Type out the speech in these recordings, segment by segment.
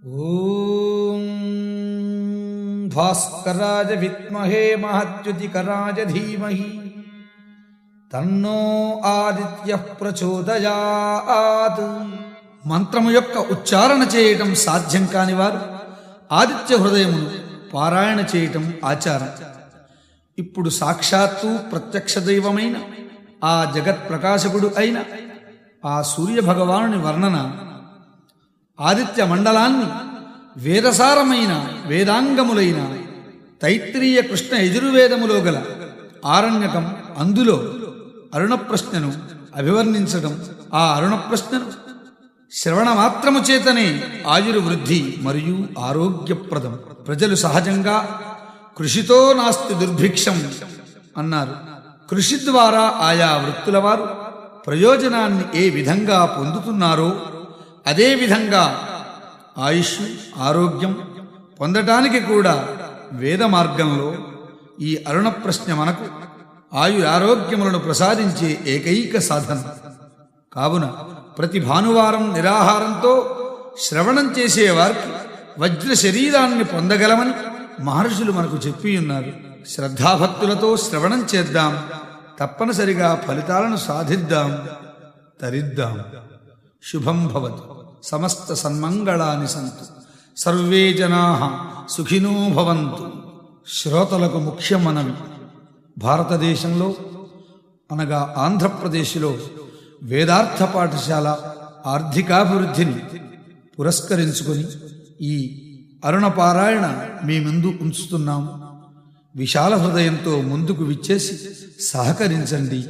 ఓం భాస్కరాయ విద్మహే మహద్యుతికరాయ ధీమహి తన్నో ఆదిత్యః ప్రచోదయాత్. మంత్రము యొక్క ఉచ్చారణ చేయటం సాధ్యం కాని వారు ఆదిత్య హృదయమును పారాయణ చేయటం ఆచారం. ఇప్పుడు సాక్షాత్తు ప్రత్యక్ష దైవమైన ఆ జగత్ ప్రకాశకుడు అయిన ఆ సూర్య భగవానుని వర్ణన, ఆదిత్య మండలాన్ని వేదసారమైన వేదాంగములైన తైత్రీయ కృష్ణ యజుర్వేదములో గల ఆరణ్యకం, అందులో అరుణ ప్రశ్నను అభివర్ణించడం. ఆ అరుణ ప్రశ్నను శ్రవణ మాత్రము చేతనే ఆయుర్వృద్ధి మరియు ఆరోగ్యప్రదం. ప్రజలు సహజంగా కృషితో నాస్తి దుర్భిక్షం అన్నారు. కృషి ద్వారా ఆయా వృత్తుల వారు ప్రయోజనాన్ని ఏ విధంగా పొందుతున్నారో అదేవిధంగా ఆయుష్, ఆరోగ్యం పొందటానికి కూడా వేద మార్గంలో ఈ అరుణ ప్రశ్న మనకు ఆయురారోగ్యములను ప్రసాదించే ఏకైక సాధన. కావున ప్రతి భానువారం నిరాహారంతో శ్రవణం చేసేవారికి వజ్ర శరీరాన్ని పొందగలమని మహర్షులు మనకు చెప్పి ఉన్నారు. శ్రద్ధాభక్తులతో శ్రవణం చేద్దాం, తప్పనిసరిగా ఫలితాలను సాధిద్దాం, తరిద్దాం. శుభం భవతు. సమస్త సన్మంగళాని సంతు. సర్వే జనాః సుఖినో భవంతు. శ్రోతలకు ముఖ్య మనవి. భారతదేశంలో అనగా ఆంధ్రప్రదేశ్లో వేదార్థ పాఠశాల ఆర్థికాభివృద్ధిని పురస్కరించుకొని ఈ అరుణ పారాయణ మీ ముందు ఉంచుతున్నాం. విశాల హృదయంతో ముందుకు విచ్చేసి సహకరించండి.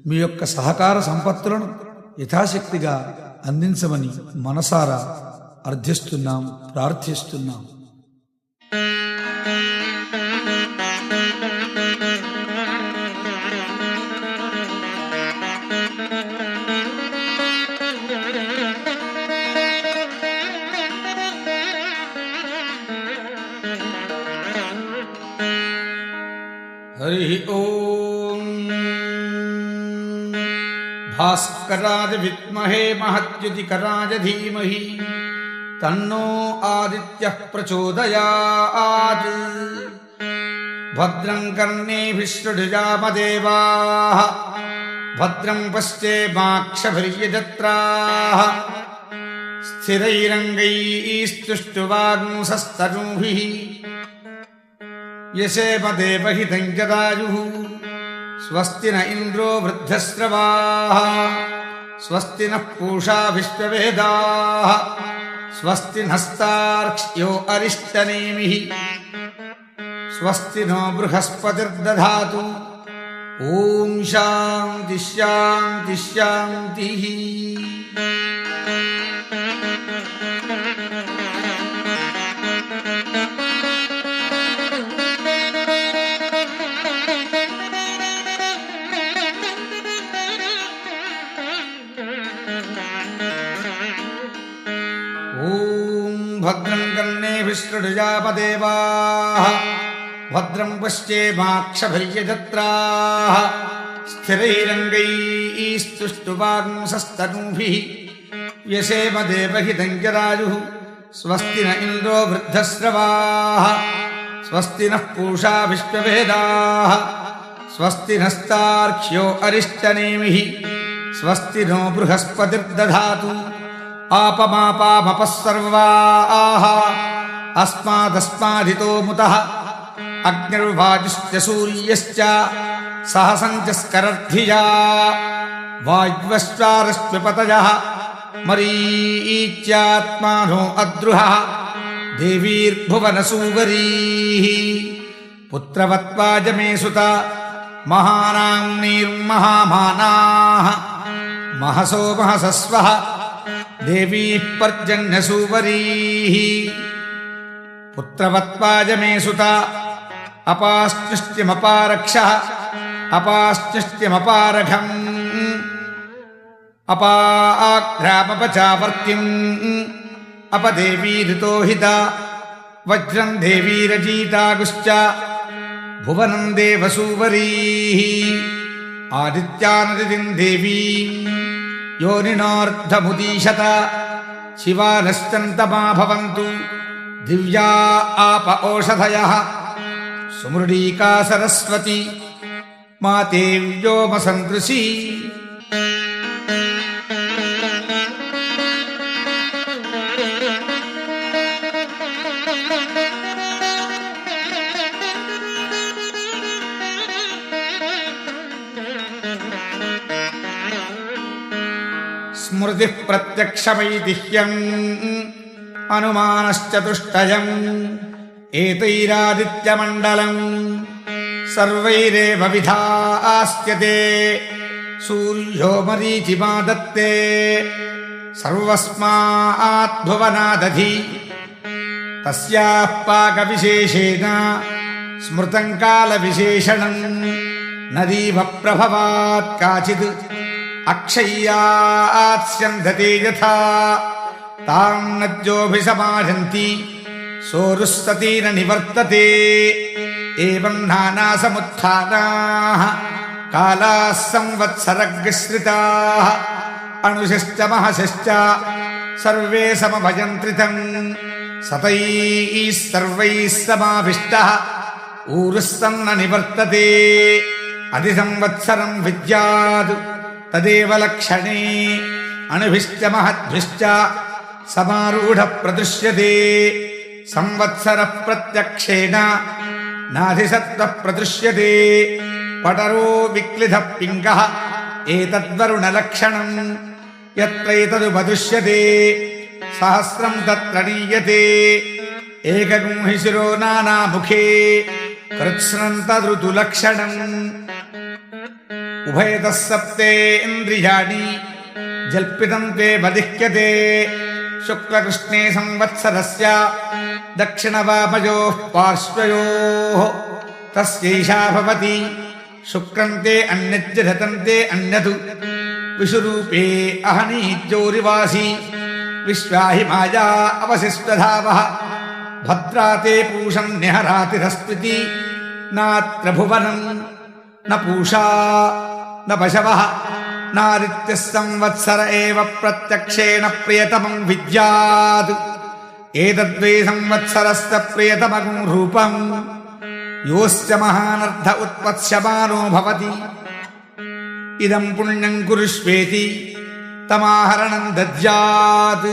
మీ యొక్క సహకార సంపత్తులను యథాశక్తిగా అందించమని మనసారా అర్థిస్తున్నాం, ప్రార్థిస్తున్నాం. హరి ఓం. భాస్కరాయ విద్మహే మహద్యుతికరాయ ధీమహి తన్నో ఆదిత్యః ప్రచోదయాత్. భద్రం కర్ణేభిః శృణుయామదేవాః భద్రం పశ్యేమాక్షభిర్యజత్రాః స్థిరైరంగైస్తుష్టువాగుంసస్తనూభిః యశేమ దేవహితం జదాయుః. స్వస్తి న ఇంద్రో వృద్ధశ్రవాః స్వస్తి నః పూషా విశ్వవేదాః స్వస్తి నస్తార్క్ష్యో అరిష్టనేమిః స్వస్తి నో బృహస్పతిర్దధాతు. ఓం శాంతి శాంతి శాంతి. ఓం భద్రం కర్ణేభిః శృణుయామదేవాః భద్రం పశ్యేమాక్షభిర్యజత్రాః స్థిరైరంగైస్తుష్టువాగుంసస్తనూభిః యశేమ దేవహితం జదాయుః. స్వస్తి న ఇంద్రో వృద్ధశ్రవాః స్వస్తి నః పూషా విశ్వవేదాః స్వస్తి నస్తార్క్ష్యో అరిష్టనేమిః స్వస్తి నో బృహస్పతిర్దధాతు. ఆపమాపామపస్సర్వాః అస్మాదస్మాదితో ముతః అగ్నిర్వాయుశ్చ సూర్యశ్చ సహసంచస్కరద్ధియా వాయుశ్చారశ్వపతయః మరీచ్యాత్మానో అద్రుహः దేవీర్భువనసూవరీః. పుత్రవత్వాజమే సుత మహానామ్నీర్మహామానాః మహసో మహసస్వః దేవీః పర్జన్యసూవరీః. పుత్రవత్వాజమే సుత అపాశ్చుష్ట్యమపారక్షः అపాశ్చుష్ట్యమపారఘం అపాఘ్రామపచావర్తిం అపదేవీరితోహిత. వజ్రం దేవీరజీతాగుశ్చ భువనం దేవసూవరీః. ఆదిత్యానదితిం దేవీం యోనినోర్ధముదీశత शिवानश्चन्तमा भवन्तु दिव्या आप ओषधयः सुमृडीका सरस्वती माते व्योमसन्दृशी स्मृतिः प्रत्यक्षमैतिह्यम् अनुमानश्चतुष्टयम् एतैरादित्यमण्डलम् सर्वैरेव विधास्यते सूर्यो मरीचिमा दत्ते सर्वस्मात् भुवनादधि तस्याः पाकविशेषेण स्मृतम् कालविशेषणम् नदीव प्रभवात् काचित् अक्षय्यात्स्यन्धते यथा ताम् नद्योऽभिसमाहन्ति सोरुः सती न निवर्तते एवम् नानासमुत्थानाः कालाः संवत्सरग्श्रिताः अणुशिश्च महशिश्च सर्वे समभजन्त्रितम् सतैः सर्वैः समाविष्टः ऊरुः सन्न निवर्तते अधिसंवत्सरम् विद्यात् तदेव लक्षणे अणुभिश्च महद्भिश्च समारूढः प्रदृश्यते संवत्सरः प्रत्यक्षेण नाधिसत्त्वः प्रदृश्यते पटरो विक्लिधः पिङ्गः एतद्वरुणलक्षणम् यत्रैतदुपदृश्यते सहस्रम् तत्र नीयते एकगं हि शिरो नानामुखे कृत्स्नन्तदृतुलक्षणम् उभयतः सप्तेन्द्रियाणि जल्पितं ते वदिह्यते शुक्लकृष्णे संवत्सरस्य दक्षिणवामयोः पार्श्वयोः तस्यैषा भवति शुक्रन्ते अन्यज्जधतन्ते अन्यतु विषुरूपे अहनीज्योरिवासी विश्वाहि माया अवशिष्टधावः भद्राते पूषं निहरातिरस्त्विति नात्र भुवनम् न पूषा न पशवः नादित्यः संवत्सर एव प्रत्यक्षेण प्रियतमं विद्यात् एतद्वै संवत्सरस्य प्रियतमं रूपम् योऽस्य महानर्थ उत्पत्स्यमानो भवति इदं पुण्यं कुरुष्वेति तमाहरणं दद्यात्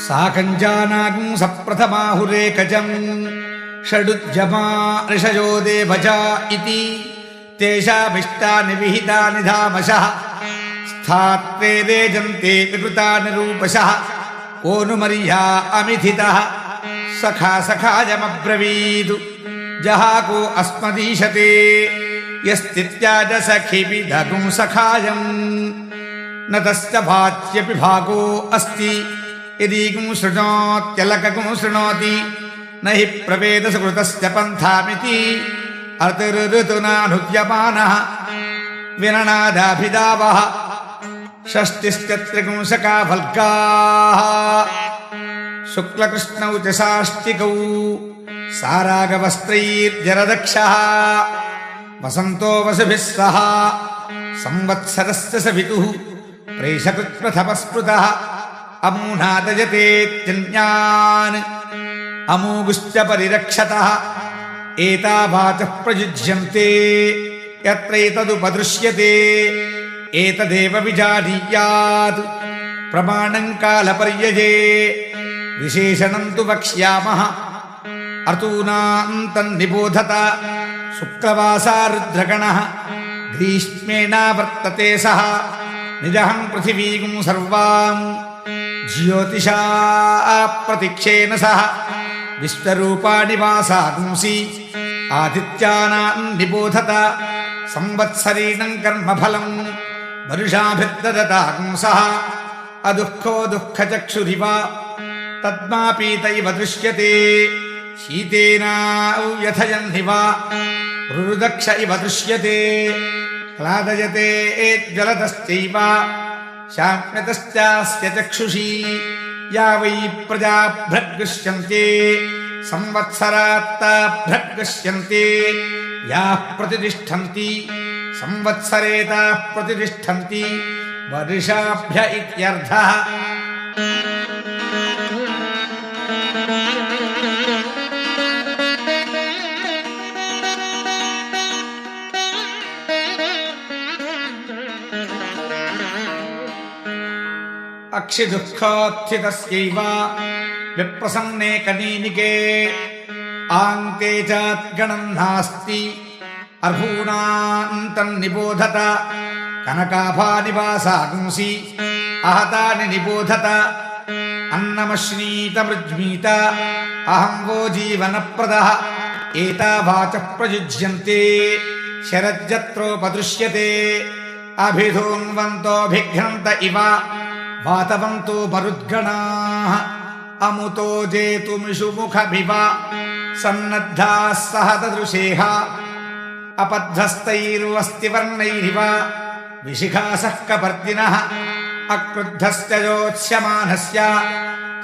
साकञ्जानागं सप्रथमाहुरेकजम् षडुज्जमा ऋषयो देवजा इति तेषामिष्टानि विहितानि धामशः स्थात्वे रेजन्ते विकृतानि रूपशः को नु मर्या अमिथितः सखा सखायमब्रवीदु जहाको अस्मदीशते यस्तित्याज सखिविदगुं सखायम् न तस्य भात्यपि भागो अस्ति यदीगुं शृणोत्यलकगुं शृणोति न हि प्रवेदसकृतस्य पन्थामिति अर्तिरुतुनानुद्यमानः विननादाभिदावः षष्टिश्च त्रिगुंसका फल्काः शुक्लकृष्णौ च साष्टिकौ सारागवस्त्रैर्जरदक्षः वसन्तो वसुभिः सह संवत्सरस्य सवितुः प्रेषकृत्प्रथमस्पृतः अमूनादयतेत्यन्यान् अमूगुश्च परिरक्षतः एतावाचः प्रयुज्यन्ते यत्रैतदुपदृश्यते एतदेव विजानीयात् प्रमाणं कालपर्यये विशेषणं तु वक्ष्यामः अतूनां तन्निबोधत शुक्रवासा रुद्रगणः ग्रीष्मेणावर्तते सः निजहं पृथिवीं सर्वां ज्योतिषा प्रतिक्षेण सह विश्वरूपाणि वासागुंसि आदित्यानां निबोधत संवत्सरीणं कर्मफलं वर्षाभिर्ददतागुंसः अदुःखो दुःखचक्षुरिव तद्मापीत इव दृश्यते शीतेनाव्यथयन्निव रुरुदक्ष इव दृश्यते क्लादयते ज्वलतश्चैव शाम्यतश्चास्य चक्षुषी या वै प्रजाभ्यगृह्यन्ते संवत्सरात्ताभ्यगृह्यन्ते याः प्रतिष्ठन्ति संवत्सरे ताः प्रतिष्ठन्ति वर्षाभ्य इत्यर्थः। अक्षिदुःखोत्थितस्यैव विप्रसन्ने कनीनिके आन्ते चाद्गणं नास्ति अर्हूणान्तं निबोधत कनकाभानिवासागुंसि आहतानि निबोधत अन्नमश्नीतमृज्मीत अहं वो जीवनप्रदः एतावाचः प्रयुज्यन्ते शरज्जत्रोपदृश्यते अभिधून्वन्तोऽभिघ्नन्त इव वातवन्तो मरुद्गणाः अमुतो जेतुमिषुमुखभिव सन्नद्धाः सह ददृशेः अपद्धस्तैर्वस्तिवर्णैरिव विशिखासः कपर्दिनः अक्रुद्धस्य योत्स्यमानस्य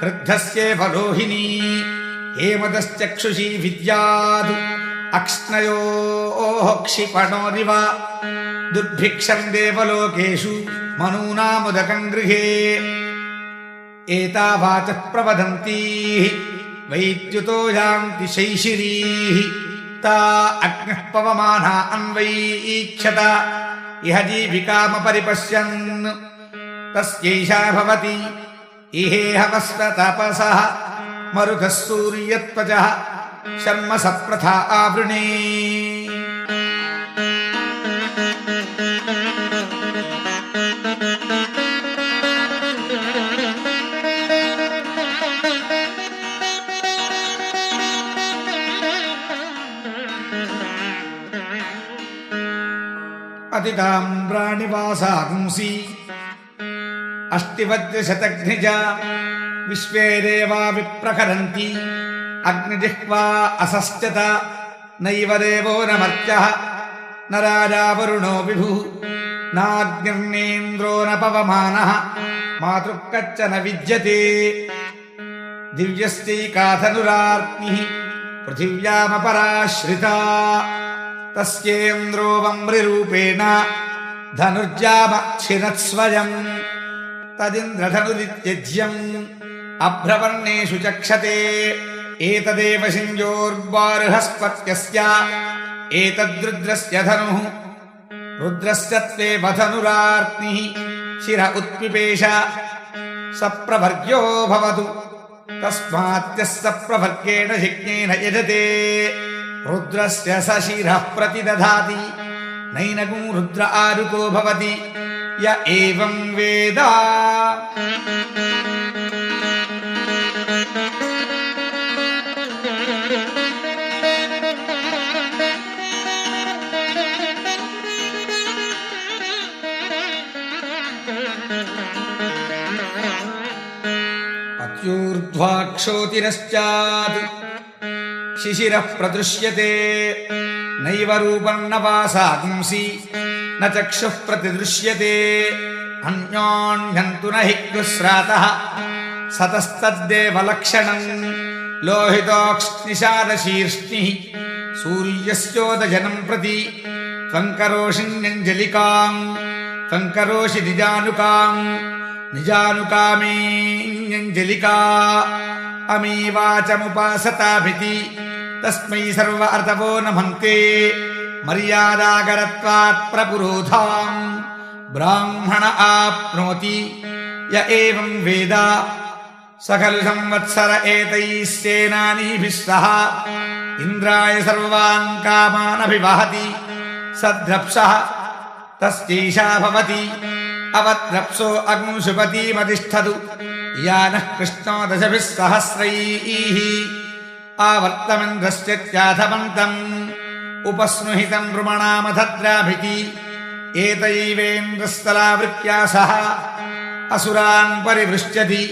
क्रुद्धस्येव लोहिनी हेमदश्चक्षुषी विद्याद् अक्ष्णयोः क्षिपणोरिव दुर्भिक्षं देवलोकेषु मनूनामुदकं गृहे एतावाचः प्रवदन्तीः वैद्युतो यान्ति शैशिरीः ता अग्निः पवमाना अन्वैक्षत इह जीविकामपरिपश्यन् तस्यैषा भवति इहेहवस्व तपसः मरुतः सूर्यत्वचः शर्म सप्रथा आवृणे। अतिताम्राणिवासागुंसि अष्टिवज्रशतघ्निजा विश्वे देवा विप्रखरन्ति अग्निजिह्वा असस्यत नैव देवो न मर्त्यः न राजा वरुणो विभुः नाग्निर्नेन्द्रो न पवमानः मातृक्कच्च न विद्यते दिव्यस्यैकाधनुरार्तिः पृथिव्यामपराश्रिता तस्येन्द्रो वम्रिरूपेण धनुर्जामक्षिणत्स्वयम् तदिन्द्रधनुरित्यज्यम् अभ्रवर्णेषु चक्षते एतदेव शिञ्जोर्वारुहस्पत्यस्य एतद्रुद्रस्य धनुः रुद्रस्य त्वेव धनुरार्तिः शिर उत्पिपेश सप्रभर्ग्यो भवतु तस्मात्यः सप्रभर्गेण यज्ञेन यजते रुद्रस्य सशिरः प्रतिदधाति नैनगुं रुद्र आरुको भवति य एवं वेद। अत्यूर्ध्वाक्षोतिरश्चात् शिशिरः प्रदृश्यते नैव रूपं न वासागुंसि न चक्षुः प्रतिदृश्यते अन्योन्यन्तु न हि कृस्रातः सतस्तद्देवलक्षणम् लोहितोक्ष्निषादशीर्ष्णिः सूर्यस्योदजनं प्रति त्वं करोषिण्यञ्जलिकाम् त्वं करोषि निजानुकाम् निजानुकामेऽञ्जलिका अमीवाचमुपासताभिति तस्मै सर्व अर्तवो नमन्ते मर्यादागरत्वात् प्रपुरोधाम् ब्राह्मण आप्नोति य एवं वेद स खलु संवत्सर एतैः सेनानीभिः सह इन्द्राय सर्वान् कामान् अभिवहति सद्रप्सः तस्यैषा भवति अवद्रप्सो अग्निशुपतिमतिष्ठतु यानः कृष्णो दशभिः सहस्रैः आवर्तमिन्द्रस्यत्याथमन्तम् उपस्नुहितं नृमणामधद्राभिति एतैवेन्द्रस्थलावृत्या सह असुरान् परिवृष्ट्यति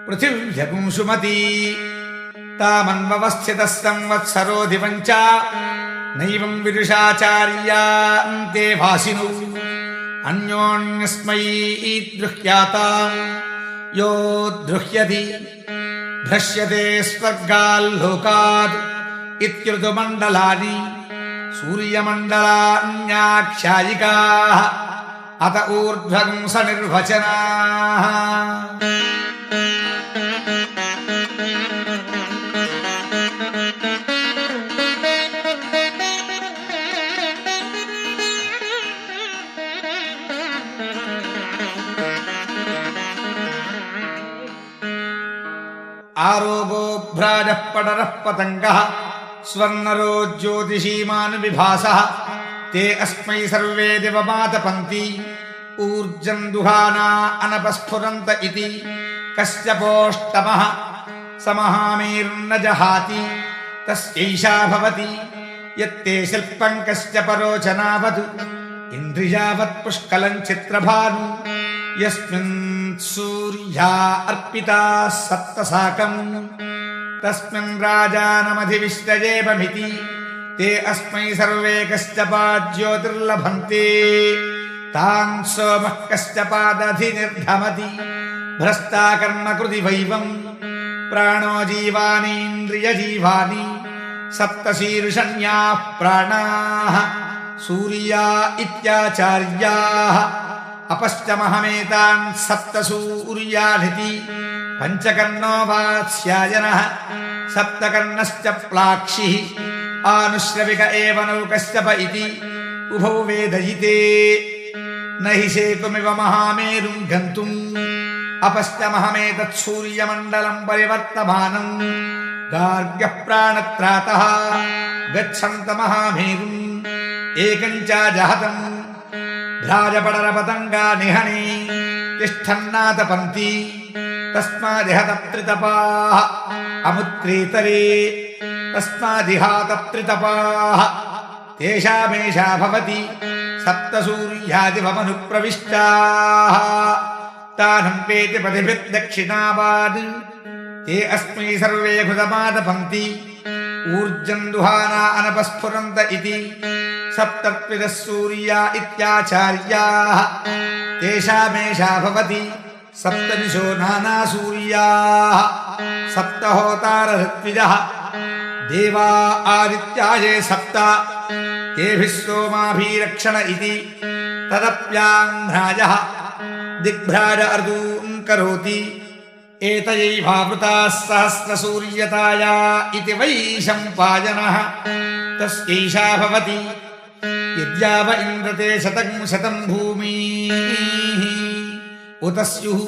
पृथिव्यगुंसुमती तामन्वस्थितः संवत्सरोऽधिपञ्च नैवं विदुषाचार्यान्ते भासिनौ अन्योन्यस्मै दृह्याताम् यो द्रुह्यति भ्रश्यते स्वर्गाल्लोकात् इत्युर्दुमण्डलानि सूर्यमण्डलान्याख्यायिकाः अत ऊर्ध्वं सनिर्वचनाः। आरोगो भ्राजः पटरः पतङ्गः स्वर्णरो ज्योतिषीमानुविभासः ते अस्मै सर्वे दिवमातपन्ति ऊर्जं दुहाना अनपस्फुरन्त इति कश्यपोष्टमः समहामीर्न जहाति तस्यैषा भवति यत्ते शिल्पं कश्यपरोचनावतु इन्द्रियावत् पुष्कलं चित्रभानु यस्मिन् सूर्या अर्पिताः सप्तसाकम् तस्मिन् राजानमधिविश्वजेवमिति ते अस्मै सर्वे कश्यपात् ज्योतिर्लभन्ते तान् सोमः कश्यपादधिनिर्धमति भ्रष्टा कर्मकृति वैवम् प्राणो जीवानीन्द्रियजीवानि सप्तशीर्षण्याः प्राणाः सूर्या इत्याचार्याः अपश्चमहमेतान् सप्तसूर्यानिति पञ्चकर्णो वात्स्यायनः सप्तकर्णश्च प्लाक्षिः आनुश्रविक एव नौ कश्यप इति उभौ वेदयिते न हि शेकुमिव महामेरुं गन्तुम् अपश्चमहमेतत् सूर्यमण्डलं परिवर्तमानम् गार्ग्यः प्राणत्रातः गच्छन्तमहामेरुम् एकं च जहतम् भ्राजपटरपतङ्गा निहने तिष्ठन्नातपन्ति तस्मादिहतत्रितपाः अमुत्रेतरे तस्मादिहातत्रितपाः तेषामेषा भवति सप्तसूर्यादिभवनुप्रविष्टाः तानं पेति पथिभिर्दक्षिणावान् ते अस्मै सर्वे कृतमादपन्ति ऊर्जं दुहाना अनपस्फुरन्त इति सप्तत्रिदः सूर्या इत्याचार्याः तेषामेषा भवति सप्तदिशो नानासूर्याः सप्तहोतारऋत्विजः देवा आदित्याये सप्त तेभिः सोमाभिरक्षण इति तदप्याङ्भ्राजः दिग्भ्राज अर्दून् करोति एतयैवावृताः सहस्रसूर्यताया इति वैशम्पायनः तस्यैषा भवति यद्याव इन्द्रते शतं शतं भूमिः उत स्युः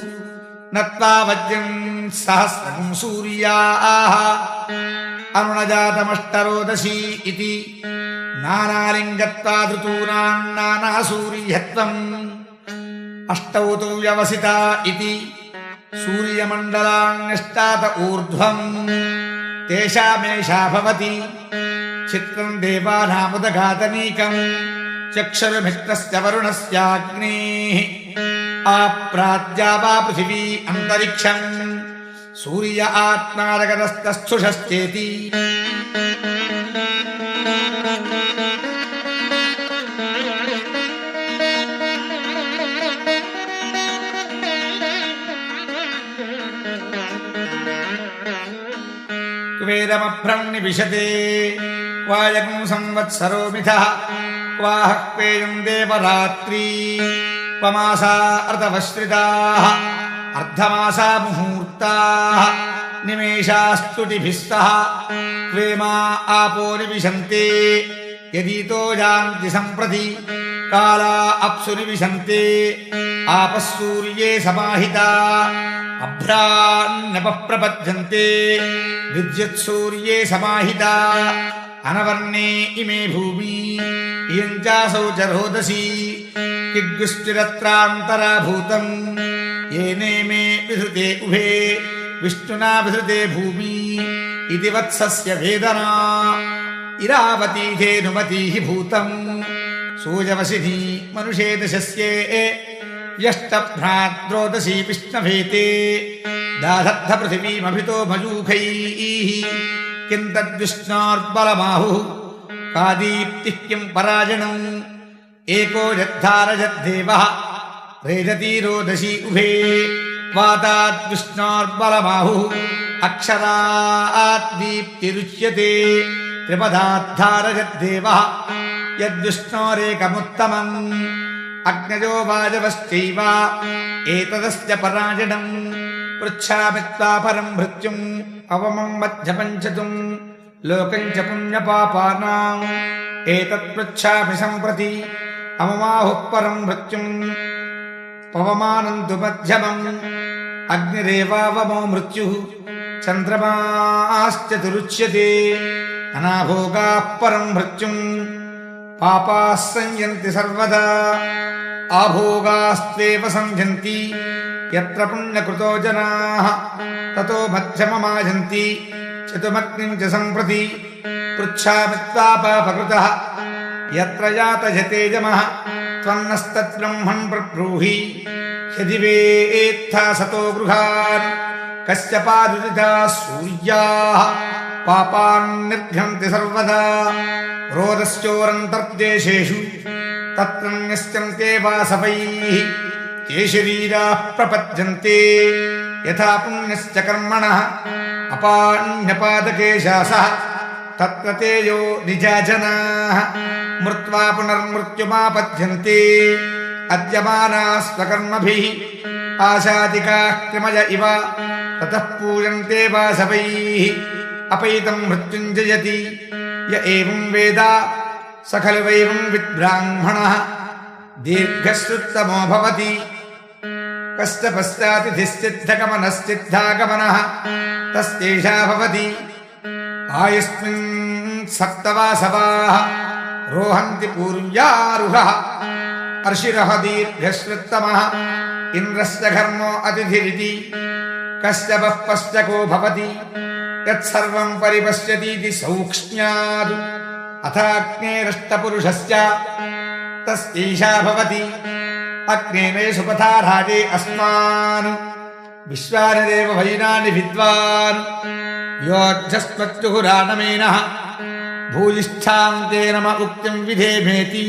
नत्वा वज्रं सहस्रं सूर्याः अरुणजातमष्टरोदशी इति नानालिङ्गत्वा ऋतूनां नानासूर्यत्वम् अष्टौ तु व्यवसिता इति सूर्यमण्डलान्यष्टात ऊर्ध्वम् तेषामेषा भवति चित्रं देवानामुदघातनीकम् चक्षुर्मित्रस्य वरुणस्याग्नेः आप्राद्या वा पृथिवी अन्तरिक्षम् सूर्य आत्मारगतस्तस्थुषश्चेति वेदमभ्रं निविशते क्वायं संवत्सरो मिथः क्वाह क्वेयं देवरात्री क्वमासा अर्धवश्रिताः अर्धमासा मुहूर्ताः निमेषास्तुतिभिस्तः क्वेमा आपो निविशन्ते यदितो यान्ति सम्प्रति काला अप्सु निविशन्ते आपः सूर्ये समाहिता अभ्रान्यपः प्रपद्यन्ते विद्युत्सूर्ये समाहिता अनवर्णे इमे भूमि इयं चासौ च रोदसी किग्गुष्टिरत्रान्तराभूतम् येने मे विधृते उभे विष्णुना विधृते भूमि इति वत्सस्य वेदना इरावती धेनुमतीः भूतम् सूजवसिनी मनुषे दशस्ये यष्टभ्राद्रोदसी विष्णवेते दाधत्थ पृथिवीमभितो मजूखैः किं तद्विष्णोर्बलमाहुः का दीप्तिः किं पराजणम् एको यद्धारयद्देवः रेजती रोदसी उभे वाताद्विष्णोर्बलबाहुः अक्षरात् दीप्तिरुच्यते त्रिपदाद्धारयद्देवः यद्विष्णोरेकमुत्तमम् अग्नयो वाजवश्चैव एतदस्य परायणम् पृच्छामि त्वापरम् भृत्युम् अवमम् मध्यपञ्चतुम् लोकम् च पुण्यपापानाम् एतत् पृच्छामि सम्प्रति अममाहुः परम् भृत्युम् पवमानम् तु मध्यमम् अग्निरेवावमो मृत्युः चन्द्रमाश्चतुरुच्यते अनाभोगाः परम् भृत्युम् पापाः संयन्ति सर्वदा आभोगास्त्वेव संयन्ति यत्र पुण्यकृतो जनाः ततो मध्यममायन्ति चतुमग्निम् च सम्प्रति पृच्छामि त्वापापकृतः यत्र यातयते यमः त्वन्नस्तद्ब्रह्मन् प्रब्रूहि यदि वेत्था सतो गृहान् कस्य पादुरिताः सूर्याः पापान् निर्घ्नन्ति सर्वदा रोदस्योरन्तर्देशेषु तत्र न्यस्यन्ते वासवैः ये शरीराः प्रपद्यन्ते यथा पुण्यश्च कर्मणः अपान्यपादकेशासः तत्र ते यो निजाजनाः मृत्वा पुनर्मृत्युमापद्यन्ते अद्यमानाः स्वकर्मभिः आशादिकाः कृमय इव ततः पूजन्ते वासवैः अपैतं मृत्युञ्जयति य एवं वेद स खलु वैवं विद्ब्राह्मणः दीर्घश्रुतमो भवति कस्य पश्चातिथिश्चिद्धगमनश्चिद्धागमनः तस्यैषा भवति आयुस्मिन् सप्तवासवाः रोहन्ति पूर्व्यारुहः अर्षिरः दीर्घश्रुतमः इन्द्रस्य घर्मो अतिथिरिति कश्यपः पश्चको भवति यत्सर्वं परिपश्यतीति सौक्ष्म्याद् अथाग्नेरष्टपुरुषस्य तस्यैषा भवति अग्नेमेषु पथा राजे अस्मान् विश्वानिरेव वैनानि विद्वान् योऽध्यस्मत्युहुराणमेनः भूयिष्ठां ते नम उक्तिं विधेमेति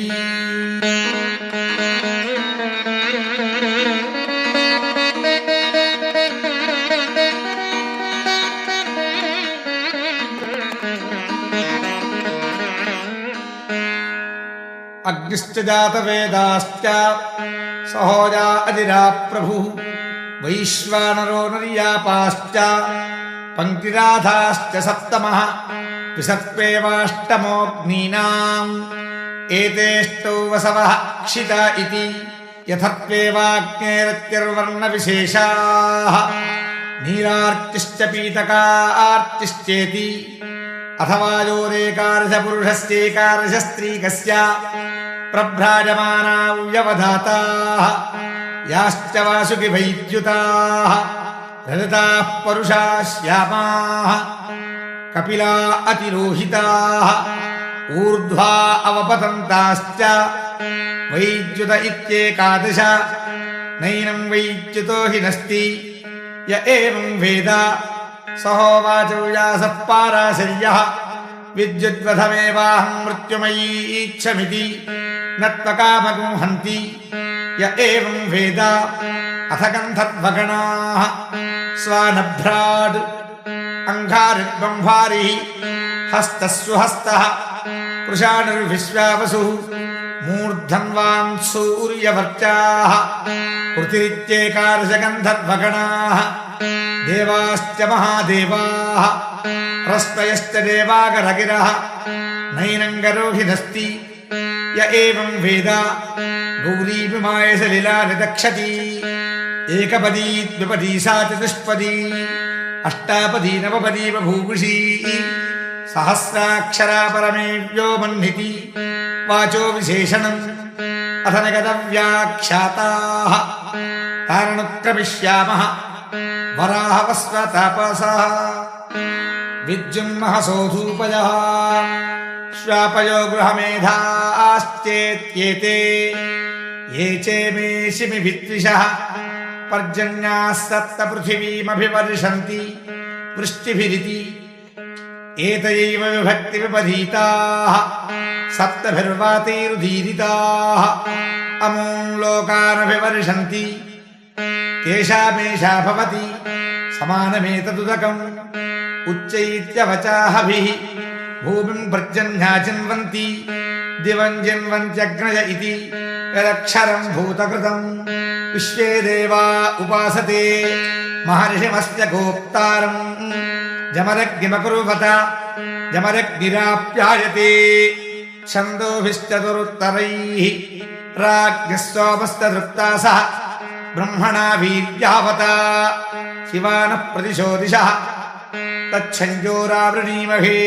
अग्निश्च जातवेदाश्च सहोजा अजिरा प्रभुः वैश्वानरो नर्यापाश्च पङ्क्तिराधाश्च सप्तमः विसत्त्वेवाष्टमोऽग्नीनाम् एतेष्टौ वसवः क्षिता इति यथत्वेवाग्नेरत्यर्वर्णविशेषाः नीरार्चिश्च पीतकार्चिश्चेति अथवा योरेकादशपुरुषस्येकादशस्त्रीकस्य प्रभ्राजमाना व्यवधाताः याश्च वासुकि वैद्युताः रजताः परुषा श्यामाः कपिला अतिरोहिताः ऊर्ध्वा अवपतन्ताश्च वैद्युत इत्येकादश नैनं वैद्युतो हि नस्ति य एवं वेद सहोवाचो व्यासः पाराशर्यः विद्युद्वधमेवाहं मृत्युमयीच्छमिति न त्वकामगुं हन्ति य एवं वेद अथ गन्धर्वगणाः स्वानभ्राड् अङ्घारिर्ब्रह्मारिः हस्तस्सुहस्तः कृशाणुर्विश्वावसुः मूर्धन्वान् सूर्यवर्चाः पृथिरित्येकादशगन्धर्वगणाः देवाश्च महादेवाः रस्पयश्च देवागरगिरः नैनङ्गरोहिनस्ति य एवं वेद गौरीविमाय सलिला निदक्षति एकपदी द्विपदी सा चतुष्पदी अष्टापदी नवपदी बभूषी सहस्राक्षरा परमेव्यो मन्निति वाचो विशेषणम् अथ नगदव्याख्याताः तारणुक्रमिष्यामः वराहवस्वतापसः विद्युन्महसोधूपयः श्वापयो गृहमेधाश्चेत्येते ये चेमेशिमि विद्विषः पर्जन्याः सप्तपृथिवीमभिवर्षन्ति वृष्टिभिरिति एतयैव विभक्तिविपरीताः सप्तभिर्वातैरुदीरिताः अमून् लोकानभिवर्षन्ति तेषामेषा भवति समानमेतदुदकम् उच्चैत्यवचाहभिः भूमिं पर्जन्याचिन्वन्ति दिवं जिन्वन्त्यग्नय इति यदक्षरं भूतकृतं विश्वे देवा उपासते महर्षिमस्य गोप्तारं जमदग्निमकुर्वत जमदग्निराप्यायते छन्दोभिश्चतुरुत्तरैः राज्ञः सोमस्तदृप्तासः ब्रह्मणा वीर्यावता शिवानः प्रतिशोदिशः तच्छञ्जोरावृणीमहे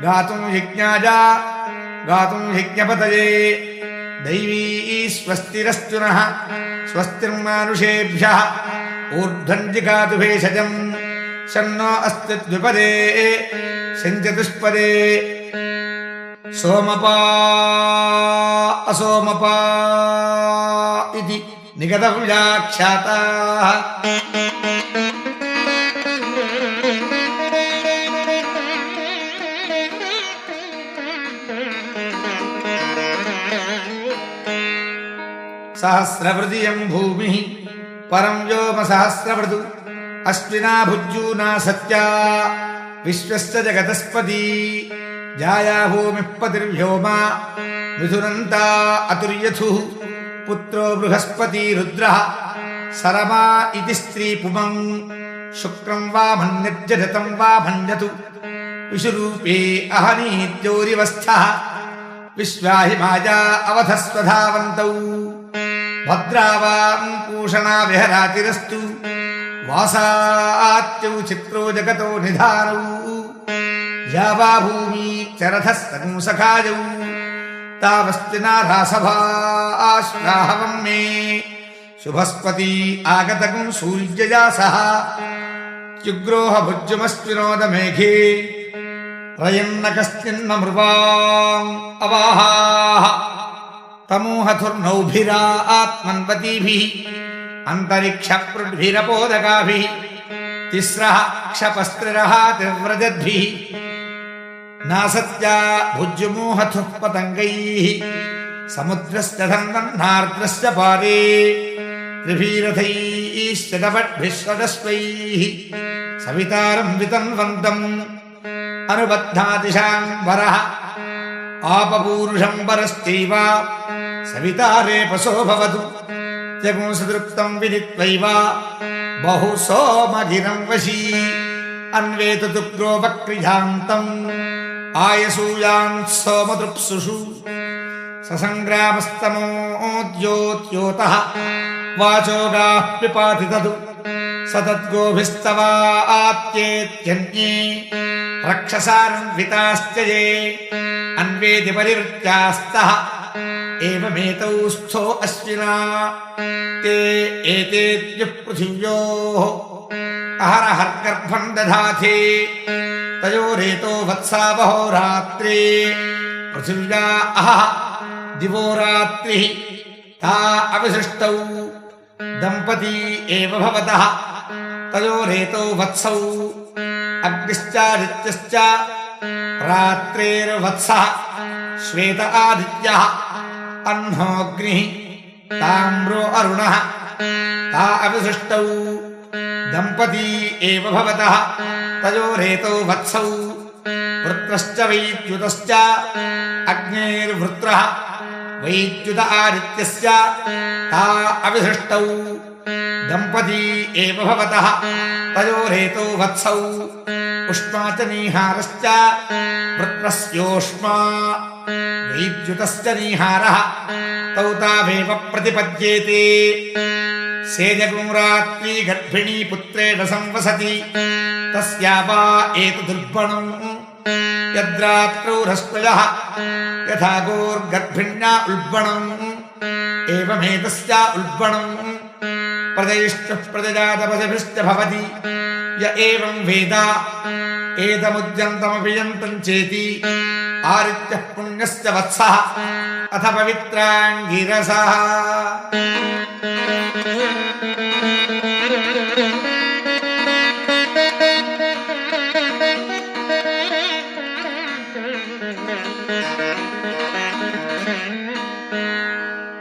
गातुं यज्ञाय गातुं यज्ञपतये दैवी स्वस्तिरस्तु नः स्वस्तिर्मानुषेभ्यः ऊर्ध्वं जिगातु भेषजं शन्नो अस्तु द्विपदे शञ्चतुष्पदे सोमपा असोमपा इति निगतव्याख्याताः सहस्रवृदियं भूमिः परं व्योम सहस्रवृदु अश्विना भुज्यूना सत्या विश्वस्य जगतस्पति जाया भूमिः पतिर्व्योमा मिथुनन्ता अतुर्यथुः पुत्रो बृहस्पति रुद्रः सरमा इति स्त्री पुमं शुक्रं वा मन्यज्जडतं वा भञ्जतु विषुरूपे अहनीत्योरिवस्थः विश्वाहि माया अवधस्वधावन्तौ भद्रावां पूषणा विहरातिरस्तु वासात्यौ चित्रो जगतो निधानौ या वा भूमि चरथः सकुंसखायौ तावस्तिना रासभाश्राहवं मे शुभस्पति आगतकं सूर्यया सह युग्रोह भुज्यमस्विनोदमेघे रयन्न कश्चिन्ममृवाम् अवाहाः तमोहथुर्नौभिरा आत्मन्वतीभिः अन्तरिक्षपृड्भिरपोदकाभिः तिस्रः क्षपस्त्रिरः तिव्रजद्भिः नासत्या भुज्यमोहथुः पतङ्गैः समुद्रस्य धन्वन्नार्द्रस्य पारे त्रिभिरथैश्च दपद्भिः स्वदस्वैः सवितारं वितन्वन्तम् अनुबद्धातिशां वरः आपपूरुषं वरश्चैव सवितारेपसो भवतु जगुंसदृप्तं विदित्वैव बहु सोमगिरं वशी अन्वेतु तुग्रो वक्रिजान्तम् आयसूयान् सोमदृप्सुषु ससङ्ग्रामस्तमोद्योत्योतः वाचोगाः पिपाति तदु सतद्गोभिस्तवात्येत्यन्ये रक्षसान्विताश्च ये अन्वेति परिवृत्यास्तः एवमेतौ स्थो अश्विना ते एतेद्युः पृथिव्योः अहरहर्गर्भं दधाथे तयोरेतो वत्सावहो रात्रे पृथिव्या अहः दिवो रात्रिः ता अविसृष्टौ दम्पती एव भवतः तयोरेतो वत्सौ अग्निश्चादित्यश्च रात्रेर्वत्सः श्वेत आदित्यः अह्नोऽग्निः ताम्रो अरुणः ता अविसृष्टौ दम्पती एव भवतः तयोरेतो वत्सौ वृत्रश्च वैद्युतश्च अग्नेर्वृत्रः वैद्युत आदित्यस्य ता अविसृष्टौ दम्पती एव भवतः तयोरेतो वत्सौ उष्मा च नीहारश्च वृत्रस्योष्मा वैद्युतश्च नीहारः तौ तावेव प्रतिपद्येते सेजगुं रात्री गर्भिणी पुत्रेण संवसति तस्या वा एतदुर्बणम् यद्रात्रौ रस्त्वयः यथा गोर्गर्भिण्या उल्बणम् एवमेतस्या उल्बणम् प्रजयिष्ठ प्रजजातपतिभिश्च भवति य एवं वेद एतमुद्यन्तमपि यन्तं चेति आदित्यः पुण्यस्य वत्सः अथ पवित्राङ्गिरसः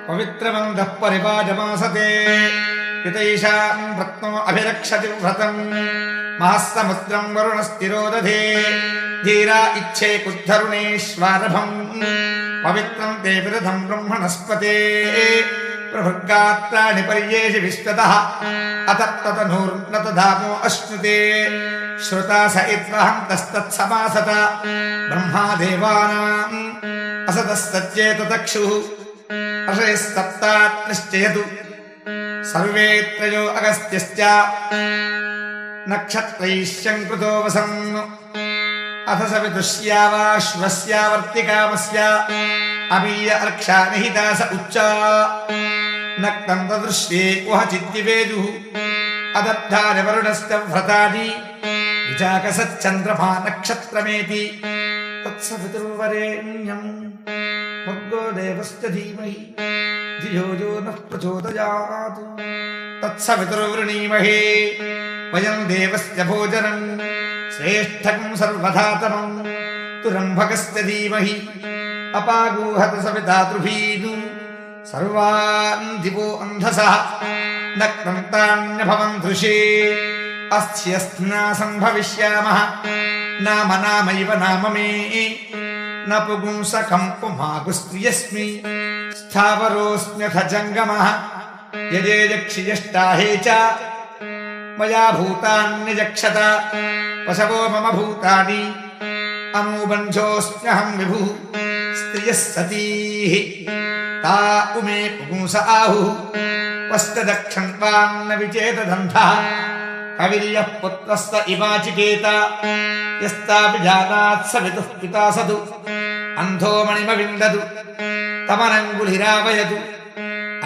पवित्रवन्तः परिपाजमासते पितैषां रत्नो अभिरक्षति व्रतं महस्समुद्रं वरुणस्थिरो दधे धीरा इच्छे कुद्धरुणेश्वारभम् पवित्रं ते विरधं ब्रह्मणस्पते प्रभृगात्राणि पर्येषि विश्वतः अतप्ततनूर्न तधामो अश्नुते श्रुता स इत्वहं तस्तत्समासत ब्रह्मा देवानाम् असतः सज्जेततक्षुः अशयः सप्तात्रिश्चयतु सर्वे त्रयो अगस्त्यश्च नक्षत्रैः शङ्कृतो वसन् अथ सवितुष्यावाश्वस्यावर्तिकामस्य अमीय अर्क्षा निहिता स उच्चा नक्तं तदृश्ये उहचिद्दिवेदुः अदब्धानि वरुणस्य व्रतानि विचाकसच्चन्द्रमा नक्षत्रमेति तत्सवितुर्वरेण्यं भर्गो देवस्य धीमहि धियो यो नः प्रचोदयात् तत्सवितुर्वृणीमहे वयं देवस्य भोजनं श्रेष्ठं सर्वधातमं तुरम्भकस्य धीमहि अपागूहत सवितातृभीनु सर्वान् दिवो अन्धसः नक्तं तान्यभवन् दृशे अस्यस्नासम्भविष्यामः नाम नामैव नाम मे न पुगुंसकं पुमागुस्त्रियस्मि स्थावरोऽस्म्यथ जङ्गमः यजे यक्षियष्टाहे च मया भूतान्यजक्षत पशवो मम भूतानि अनूबन्धोऽस्म्यहं विभुः स्त्रियः सतीः ता उमे पुंस आहुः पश्चदक्षन्वान्न विचेतदन्धः कविर्यः पुत्रस्त इवाचिकेत यस्ताभिजानात् सवितुः पिता सतु अन्धो मणिमविन्दतु तमनङ्गुलिरावयतु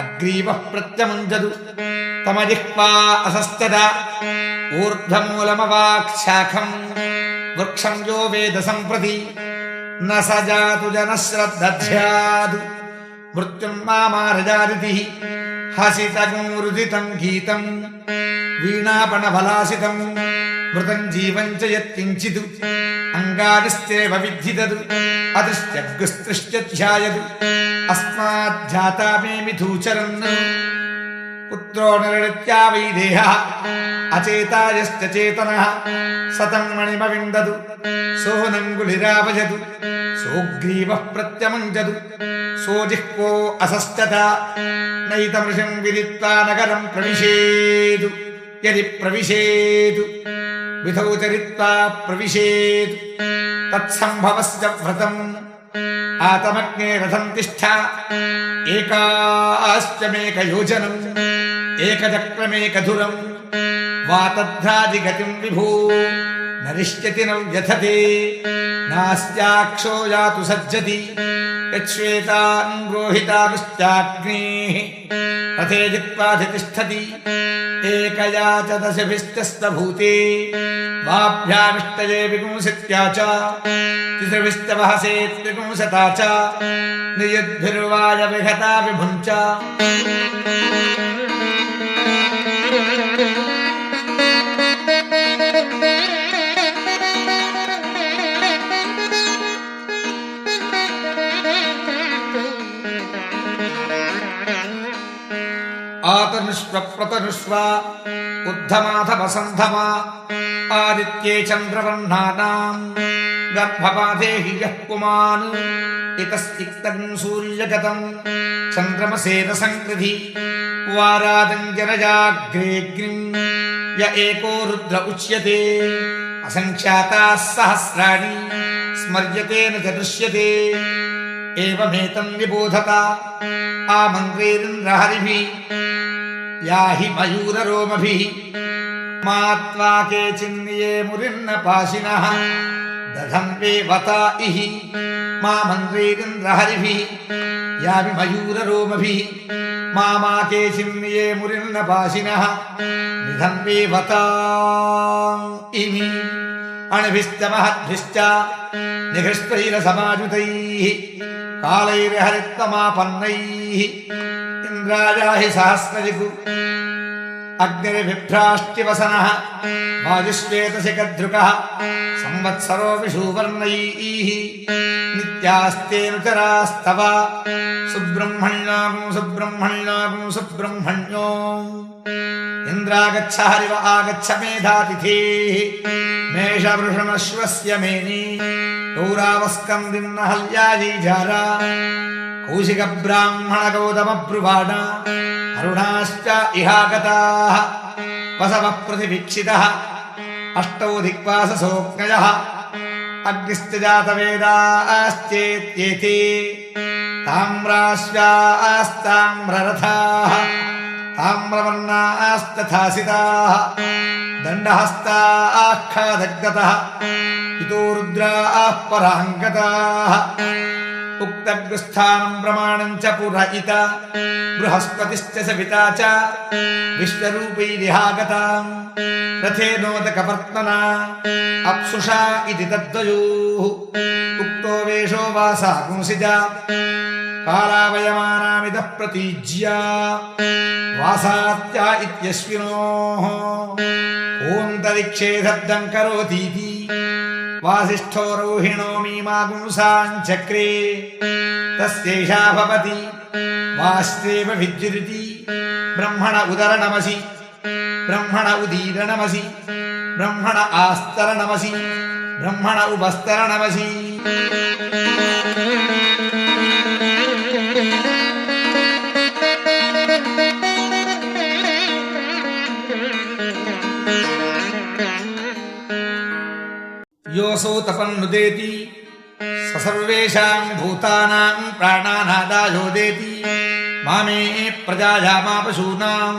अग्रीवः प्रत्यमुञ्जतु तमजिह्वा असस्तद ऊर्ध्वमूलमवाक्शाखम् वृक्षं यो वेद सम्प्रति न स जातु जनश्रद्धध्यादु मृत्युर्मामारजादितिः हसितगुरुदितं गीतं वीणापणफलासितं मृतं जीवं च यत्किञ्चित् अङ्गानिस्तेव विद्धिदतु अदृष्ट्यग्स्तृष्ट्य ध्यायतु अस्माज्जाता मे मिथूचरन् पुत्रो नरनित्या वैदेहः अचेतायश्च चेतनः सतं मणिमविन्दतु सोऽनङ्गुलिरावयतु सोऽग्रीवः प्रत्यमुञ्जतु सोऽजिह्वो असस्तत नैतमृषं विदित्वा नगरं प्रविशेतु यदि प्रविशेतु विधौ चरित्वा प्रविशेतु तत्सम्भवस्य व्रतम् आतमग्ने रथं तिष्ठ एकाश्चमेकयोजनम् एकचक्रमेकधुरम् वातध्रादिगतिं विभो नरिष्यति न व्यथते नास्त्याक्षो यातु सज्जति यच्छ्वेताङ्ग्रोहिताभिश्चाग्नेः रथे जित्वाधितिष्ठति एकया च दशभिश्चस्तभूते वाभ्यामिष्टये विपुंसित्या च तिसृभिश्चवहसेत्विपुंसता च नियुद्भिर्वाय विहता विभुञ्च आतनुष्व प्रतनुष्व उद्धमाधवसन्धमा आदित्ये चन्द्रवर्णानां गर्भपाते हि यः पुमान् इतस्तिक्तं सूर्यगतं चन्द्रमसेन संकृधि वारादञ्जनजाग्रेऽग्निं य एको रुद्र उच्यते असङ्ख्याताः सहस्राणि स्मर्यते न च दृश्यते एवमेतं निबोधत आमन्त्रेरिन्द्रहरिभिः याहि मयूररोमभिः मात्वा केचिन्निये मुरिर्न पाशिनः दधन्वे वता इहि मामन्त्रेरिन्द्रहरिभिः याहि मयूररोमभिः मामा केचिन्निये मुरिर्न पाशिनः निधन्वे वता इमि अणिभिश्च महद्भिश्च निघृष्टैरसमायुतैः कालैर्हरित्वमापन्नैः इन्द्रायाहि सहस्रजिगु अग्निर्बिभ्राष्ट्यवसनः वायुश्वेतशिखधृकः संवत्सरो विषुवर्णैः नित्यास्तेऽनुचरास्तव सुब्रह्मण्यां सुब्रह्मण्यां सुब्रह्मण्यो इन्द्रागच्छ हरिव आगच्छ मेधातिथिः मेषवृषणश्वस्य मेनि गौरावस्कन्दिन्नहल्यायैझारा कौशिकब्राह्मणगौतमब्रुवाण अरुणाश्च इहागताः वसवः प्रतिवीक्षितः अष्टौ दिक्पाससोऽग्नयः अग्निश्च जातवेदाश्चेत्येते ताम्राश्वास्ताम्ररथाः ताम्रवर्णास्तथासिताः दण्डहस्ताः खादग्गतः इतो रुद्राः पराङ्गताः उक्तगुस्थानं प्रमाणं च पुरहित बृहस्पतिश्च सविता च विश्वरूपैरिहागतां रथेनोदकवर्त्मना अप्सुषा इति तद्वयोः उक्तो वेषो वासा पुंसिजा कालावयमानामिदः प्रतीज्या वासात्या इत्यश्विनोः ओन्तरिक्षे शब्दं करोतीति वासिष्ठो रौहिणो मीमागुंसाञ्चक्रे तस्यैषा भवति वास्त्वेव विद्युरिति ब्रह्मण उदरनमसि ब्रह्मण उदीरनमसि ब्रह्मण आस्तरनमसि ब्रह्मण उपस्तरनमसि योऽसौ तपन्नुदेति स सर्वेषां भूतानां प्राणानादायोदेति मामे प्रजायामापशूनां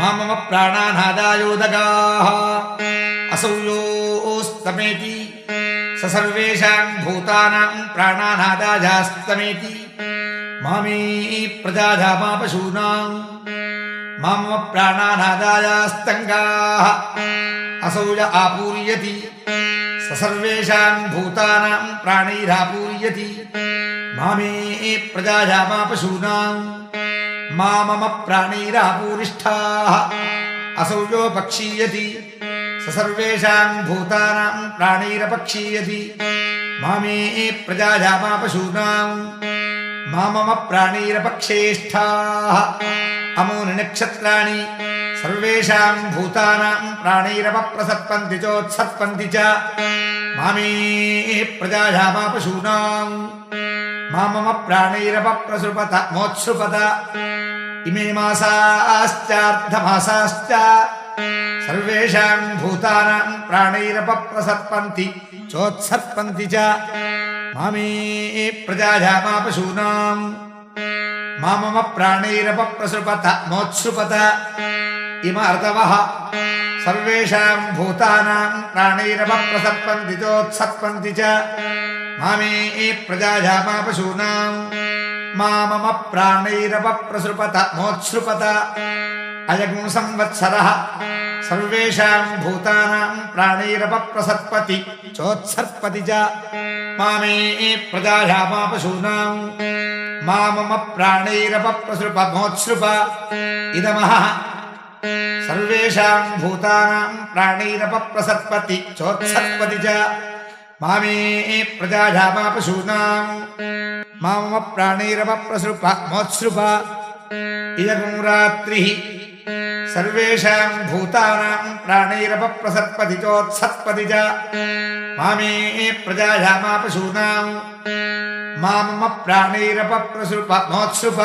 मामम प्राणानादायोदगाः असौ योऽस्तमेति स सर्वेषां भूतानां प्राणानादायास्तमेति मामे प्रजायामापशूनां मामम प्राणानादायास्तङ्गाः असौ य आपूर्यति स सर्वेषां भूतानां प्राणैरापूर्यति मामे प्रजायामापशूनां मामम प्राणैरापूरिष्ठाः असौ यो पक्षीयति स सर्वेषां भूतानां प्राणैरपक्षीयति मामे प्रजायामापशूनां मामम प्राणैरपक्षेष्ठाः अमूनि नक्षत्राणि सर्वेषां भूतानां प्राणैरपप्रसत्पन्ति चोत्सत्पन्ति च मामे प्रजायामापशूनां मामम प्राणैरपप्रसृपत मोत्सृपत इमे मासाश्चार्धमासाश्च सर्वेषां भूतानां प्राणैरपप्रसत्पन्ति चोत्सत्पन्ति च मामे प्रजायामापशूनां मामम प्राणैरपप्रसृपत मोत्सृपत इम ऋतवः सर्वेषां भूतानां प्राणैरपप्रसत्पन्ति चोत्सत्पन्ति च मामे प्रजायामापशूनां मामम प्राणैरपप्रसृपत मोत्सृपत अयगुं संवत्सरः सर्वेषां भूतानां प्राणैरपप्रसत्पति चोत्सत्पति च मामे प्रजायामापशूनां मामम प्राणैरपप्रसृप मोत्सृप इदमः सर्वेषां भूतानां प्राणैरपप्रसत्पति चोत्सत्पति च मामे प्रजायामापशूनां मामम प्राणैरपप्रसृप मोत्सृप इयगुं रात्रिः सर्वेषां भूतानां प्राणैरपप्रसत्पति चोत्सत्पति च मामे प्रजायामापशूनां मामम प्राणैरपप्रसृप मोत्सृप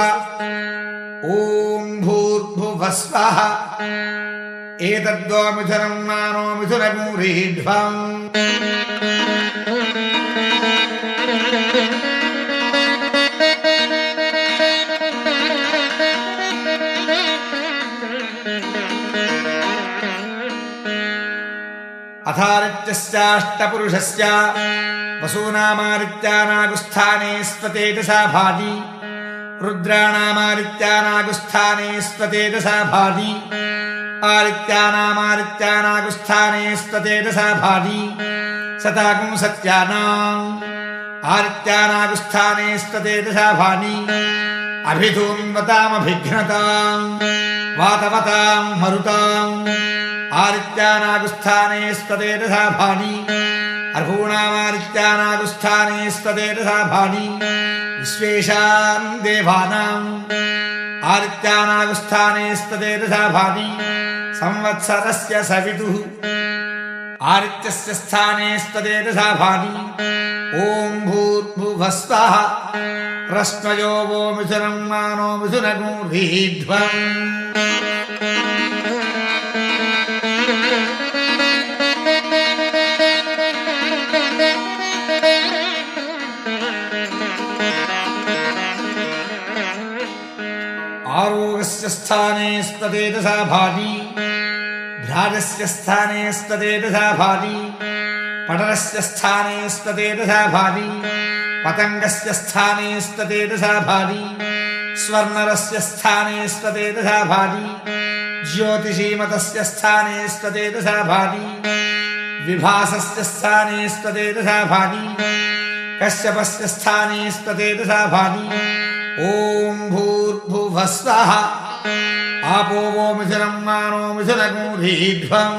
ॐ भूर्भुवः स्वः एतद्वा मिथुनं नानो मिथुनगूरीढ्वम् अथारित्यश्चाष्टपुरुषस्य वसूनामारित्यानागुस्थाने स्वतेजसा भाति रुद्राणामारित्यानागुस्थाने स्वतेजसा भाति आरित्यानामारित्यानागुस्थाने स्वतेजसा भाति सतागुं सत्यानाम् आरित्यानागुस्थाने स्वतेजसा भाति अभिधून्वतामभिघ्नताम् వాతవతాం మరుతాం ఆదిత్యానాగుస్థానే స్తదేదసా భాని అర్హూణామాదిత్యానాగుస్థానే స్తదేదసా భాని విశ్వేషాం దేవానాం ఆదిత్యానాగుస్థానే స్తదేదసా భాని సంవత్సరస్య సవితుః ఆదిత్యస్య స్థానే స్తదేదసా భాని ఓం భూర్భువస్వః రశ్మయో వో మిథునం మానో మిథునగూర్ధీధ్వం ఆరోగస్య స్థానే స్తదేదసా భాని భ్రాజస్య స్థానే స్తదేదసా భాని పటరస్య స్థానే స్తదేదసా భాని పతంగస్య స్థానే స్తదేదసా భాని స్వర్ణరస్య స్థానే స్తదేదసా భాని జ్యోతిషీమతస్య స్థానే స్తదేదసా భాని విభాసస్య స్థానే స్తదేదసా భాని కశ్యపస్య స్థానే స్తదేదసా భాని ఓం భూర్భువస్వః ఆపో వో మిథునం మానో మిథునగూర్ధీధ్వం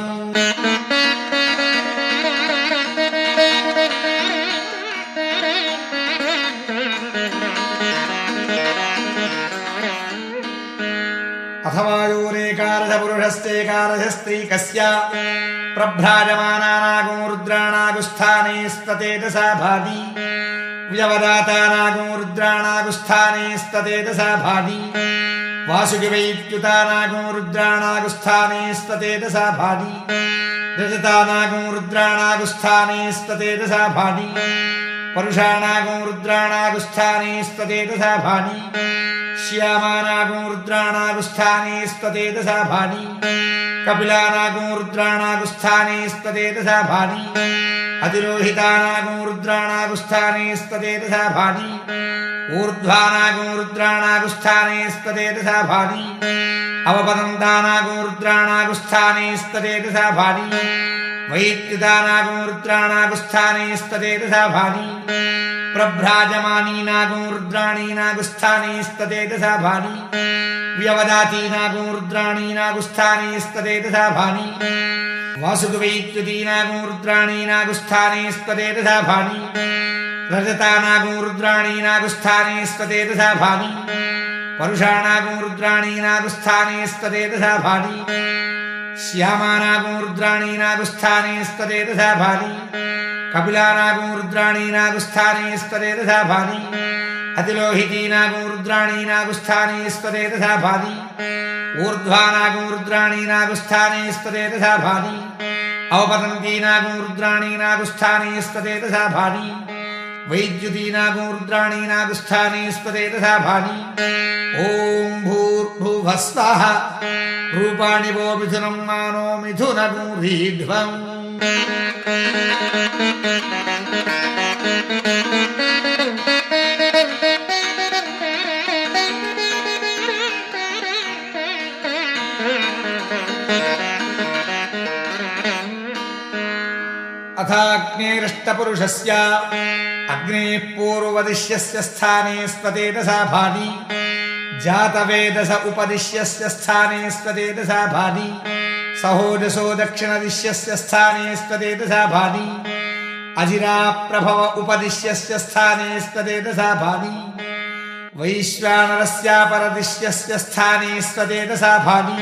అథవాయోరేకాదశ పురుషశ్చేకాదశ స్త్రీ కస్య ప్రభ్రాజమానానాగో రుద్రాణాగుస్థానే స్తదేదసా భాని వ్యవదాతానాగో రుద్రాణాగుస్థానే స్తదేదసా భాని వాసుకివైత్యుతానాగో రుద్రాణాగుస్థానే స్తదేదసా భాని రజతానాగో రుద్రాణాగుస్థానే స్తదేదసా భాని పరుషాణాగో రుద్రాణాగుస్థానే స్తదేదసా భాని శ్యామానాగో రుద్రాణాగుస్థానే స్తదేదసా భాని కపిలానాగో రుద్రాణాగుస్థానే స్తదేదసా భాని అతిరోహితానాగో రుద్రాణాగుస్థానే స్తదేదసా భాని ఊర్ధ్వానాగో రుద్రాణాగుస్థానే స్తదేదసా భాని అవపదంతానాగో రుద్రాణాగుస్థానే స్తదేదసా భాని వైత్యుతానాగో రుద్రాణాగుస్థానే స్తదేదసా భాని ప్రభ్రాజమానీనాగో రుద్రాణీనాగుస్థానే స్తదేదసా భాని వ్యవదాతీనాగో రుద్రాణీనాగుస్థానే స్తదేదసా భాని వాసుకవైత్యుతీనాగో రుద్రాణీనాగుస్థానే స్తదేదసా భాని రజతానాగో రుద్రాణీనాగుస్థానే స్తదేదసా భాని పరుషాణాగో రుద్రాణీనాగుస్థానే స్తదేదసా భాని శ్యామానాగో రుద్రాణీనాగుస్థానే స్తదేదసా భాని కపిలానాగో రుద్రాణీనాగుస్థానే స్తదేదసా భాని అతిలోహితీనాగో రుద్రాణీనాగుస్థానే స్తదేదసా భాని ఊర్ధ్వానాగో రుద్రాణీనాగుస్థానే స్తదేదసా భాని అవపతంతీనాగో రుద్రాణీనాగుస్థానే స్తదేదసా భాని వైద్యుతీనాగో రుద్రాణీనాగుస్థానే స్తదేదసా భాని ఓం భూర్భువస్వః రూపాణి వో మిథునం మానో మిథునగూర్ధీధ్వం అథాగ్నేరష్టపురుషస్య అగ్నేః పూర్వదిశ్యస్య స్థానే స్తదేదసా భాని జాతవేదస ఉపదిశ్యస్య స్థానే స్తదేదసా భాని సహోజసో దక్షిణదిశ్యస్య స్థానే స్తదేదసా భాని అజిరాప్రభవ ఉపదిశ్యస్య స్థానే స్తదేదసా భాని వైశ్వానరస్యాపరదిశ్యస్య స్థానే స్తదేదసా భాని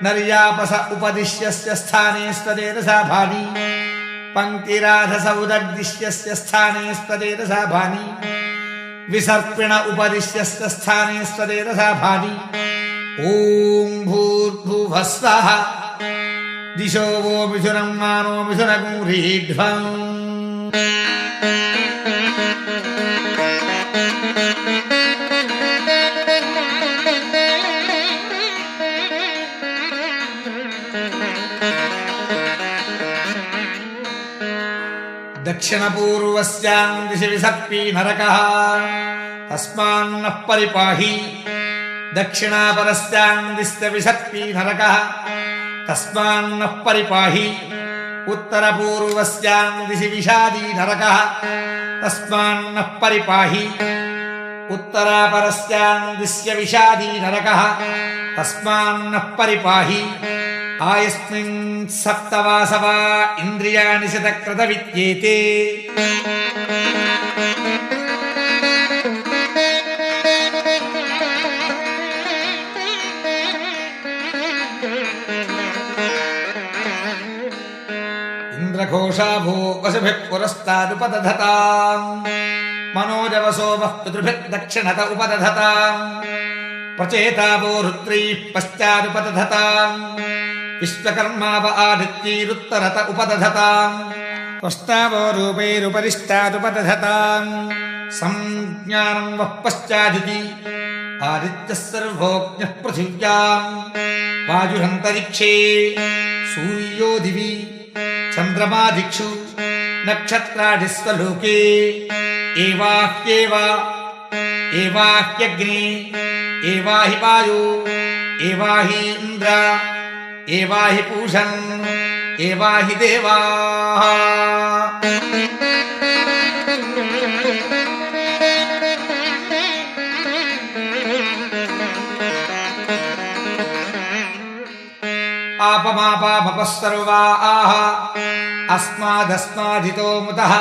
నర్యాపస ఉపదిశ్యస్య స్థానే స్తదేదసా భాని పంక్తిరాధస ఉదగ్దిశ్యస్య స్థానే స్తదేదసా భాని విసర్పిణ ఉపదిశ్యస్య స్థానే స్తదేదసా భాని ఓం భూర్భువస్వః దిశో వో మిథునం మానో మిథునగూర్ధీధ్వం దక్షిణపూర్వస్యాం దిశి విసర్పీ నరకః తస్మాన్నః పరిపాహి దక్షిణాపరస్యాం దిశ్య విసర్పీ నరకః తస్మాన్నః పరిపాహి ఉత్తరపూర్వస్యాం దిశి విషాదీ నరకః తస్మాన్నః పరిపాహి उत्तरापरस्यान्दिस्य विषादी नरकः तस्मान्नः परिपाहि आयस्मिन् सप्तवासवा इन्द्रियाणि शतक्रतविद्येते इंद्रघोषाभो वसुभिः पुरस्तादुपदधताम् मनोजवसो वः पितृभिर्दक्षिणत उपदधताम् प्रचेतावो रुद्रैः पश्चादुपदधताम् विश्वकर्माव आदित्यैरुत्तरत उपदधताम् त्वष्टावो रूपैरुपरिष्टादुपदधताम् संज्ञानं वः पश्चादिति आदित्यः सर्वोऽग्निः पृथिव्याम् वायुरन्तरिक्षे सूर्यो दिवि चंद्रमा दिक्षु नक्षत्रादिस्वलोके एवाह्यग्नि एवाहि वायु एवाहि इंद्र एवाहि पूषन् एवाहि देवाः आपमापापः सर्वाः अस्मादस्मादितो मुतः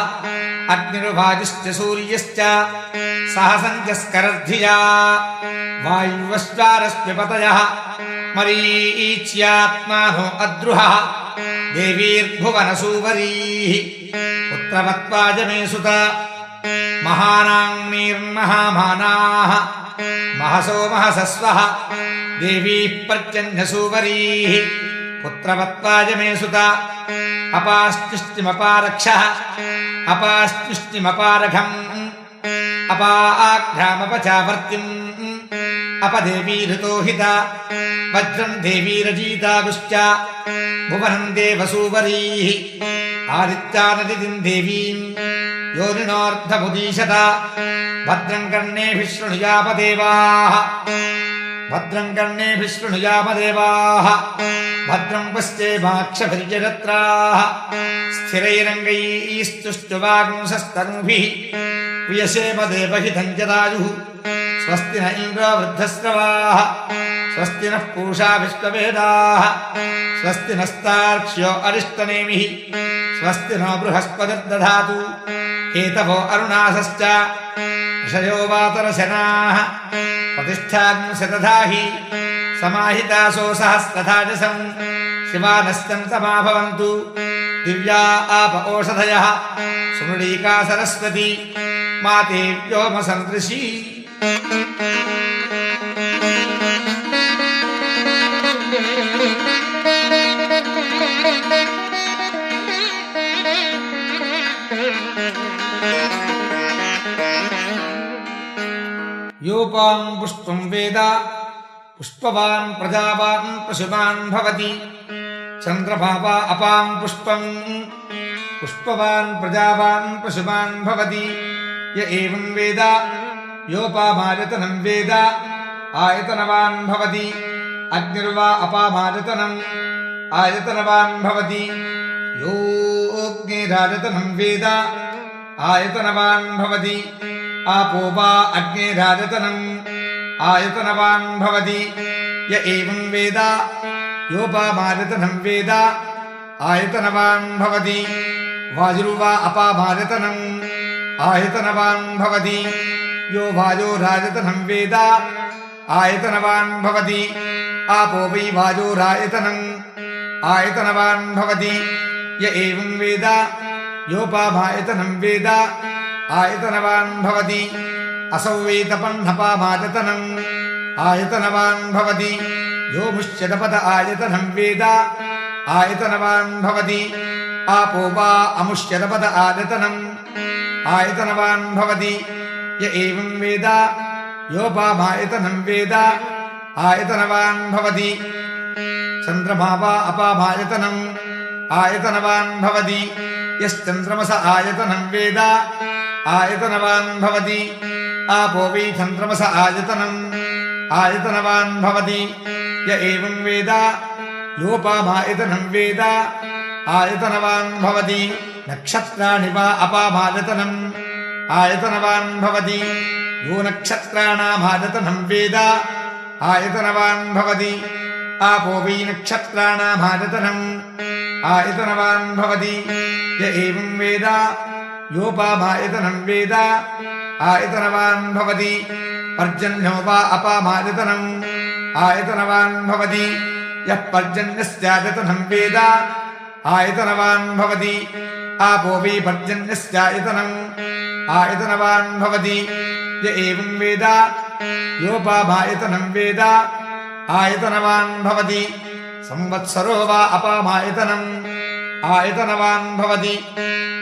अग्निर्वायुश्च सूर्यश्च सहसञ्जस्करद्धिया वायुवश्चारश्मिपतयः मरीच्यात्मानो अद्रुहः देवीर्भुवनसूवरीः पुत्रवत्वाजमे सुत महानाम्नीर्महामानाः महसो महसस्वः देवीः पर्जन्यसूवरीः पुत्रवत्वाजमे सुत अपास्तुष्टिमपारक्षः अपास्तुष्टिमपारघम् अपाघ्रामपचावर्तिम् अपदेवीऋतोहिता वज्रम् देवीरजीतागुश्च भुवनम् देवसूवरीः आदित्यानदितिम् देवीम् योनिनोऽर्धमुदीशत भद्रम् कर्णेभिः शृणुयामदेवाः भद्रम् कर्णेभिः शृणुयामदेवाः भद्रम् पश्येमाक्षभिर्यजत्राः स्थिरैरङ्गैस्तुष्टुवागुंसस्तनूभिः प्रियसेम देवहितं जदायुः स्वस्ति न इन्द्रो वृद्धस्रवाः स्वस्ति नः पूषा विश्ववेदाः स्वस्ति नस्तार्क्ष्यो अरिष्टनेमिः स्वस्ति नो बृहस्पतिर्दधातु केतवो अरुणासश्च ऋषयो वातरशनाः प्रतिष्ठाग्निशतधाहि समाहितासो सहस्रधाजसम् शिवानश्चन्तमाभवन्तु दिव्या आप ओषधयः सुमृडीका सरस्वती माते व्योमसन्दृशी योपां पुष्पं वेद पुष्पवान् प्रजावान् पशुमान् भवति चन्द्रभावा अपां पुष्पं पुष्पवान् प्रजावान् पशुमान् भवति य एवं वेद योपामायतनं वेद आयतनवान् भवति अग्निर्वा अपामायतनम् आयतनवान् भवति योऽग्निरायतनं वेद आयतनवान् भवति आपो वा अग्निरायतनम् आयतनवान् भवति य एवं वेद योपामायतनं वेद आयतनवान् भवति वायुर्वा अपामायतनम् आयतनवान् भवति यो वायोरायतनं वेद आयतनवान् भवति आपो वै वायोरायतनम् आयतनवान् भवति य एवं वेद योपामायतनं वेद आयतनवान् भवति असौ वै तपन्नपामायतनम् आयतनवान् भवति यो मुष्यदपद आयतनं वेद आयतनवान् भवति आपो वा अमुष्यदपद आयतनम् आयतनवान् भवति य एवं वेद योपामायतनं वेद आयतनवान् भवति चन्द्रमा वा अपामायतनम् आयतनवान् भवति यश्चन्द्रमस आयतनं वेद आयतनवान् भवति आपो वै चन्द्रमस आयतनम् आयतनवान् भवति य एवं वेद योपामायतनं वेद आयतनवान् भवति नक्षत्राणि वा अपामायतनम् आयतनवान् भवति यो नक्षत्राणामायतनं वेद आयतनवान् भवति आपो वै नक्षत्राणामायतनम् आयतनवान् भवति य एवं वेद योपामायतनं वेद आयतनवान् भवति पर्जन्यो वा अपामायतनम् आयतनवान् भवति यः पर्जन्यस्यायतनं वेद आयतनवान् भवति आपो वै पर्जन्यस्यायतनम् आयतनवान् भवति य एवं वेद योपामायतनं वेद आयतनवान् भवति संवत्सरो वा अपामायतनम् आयतनवान् भवति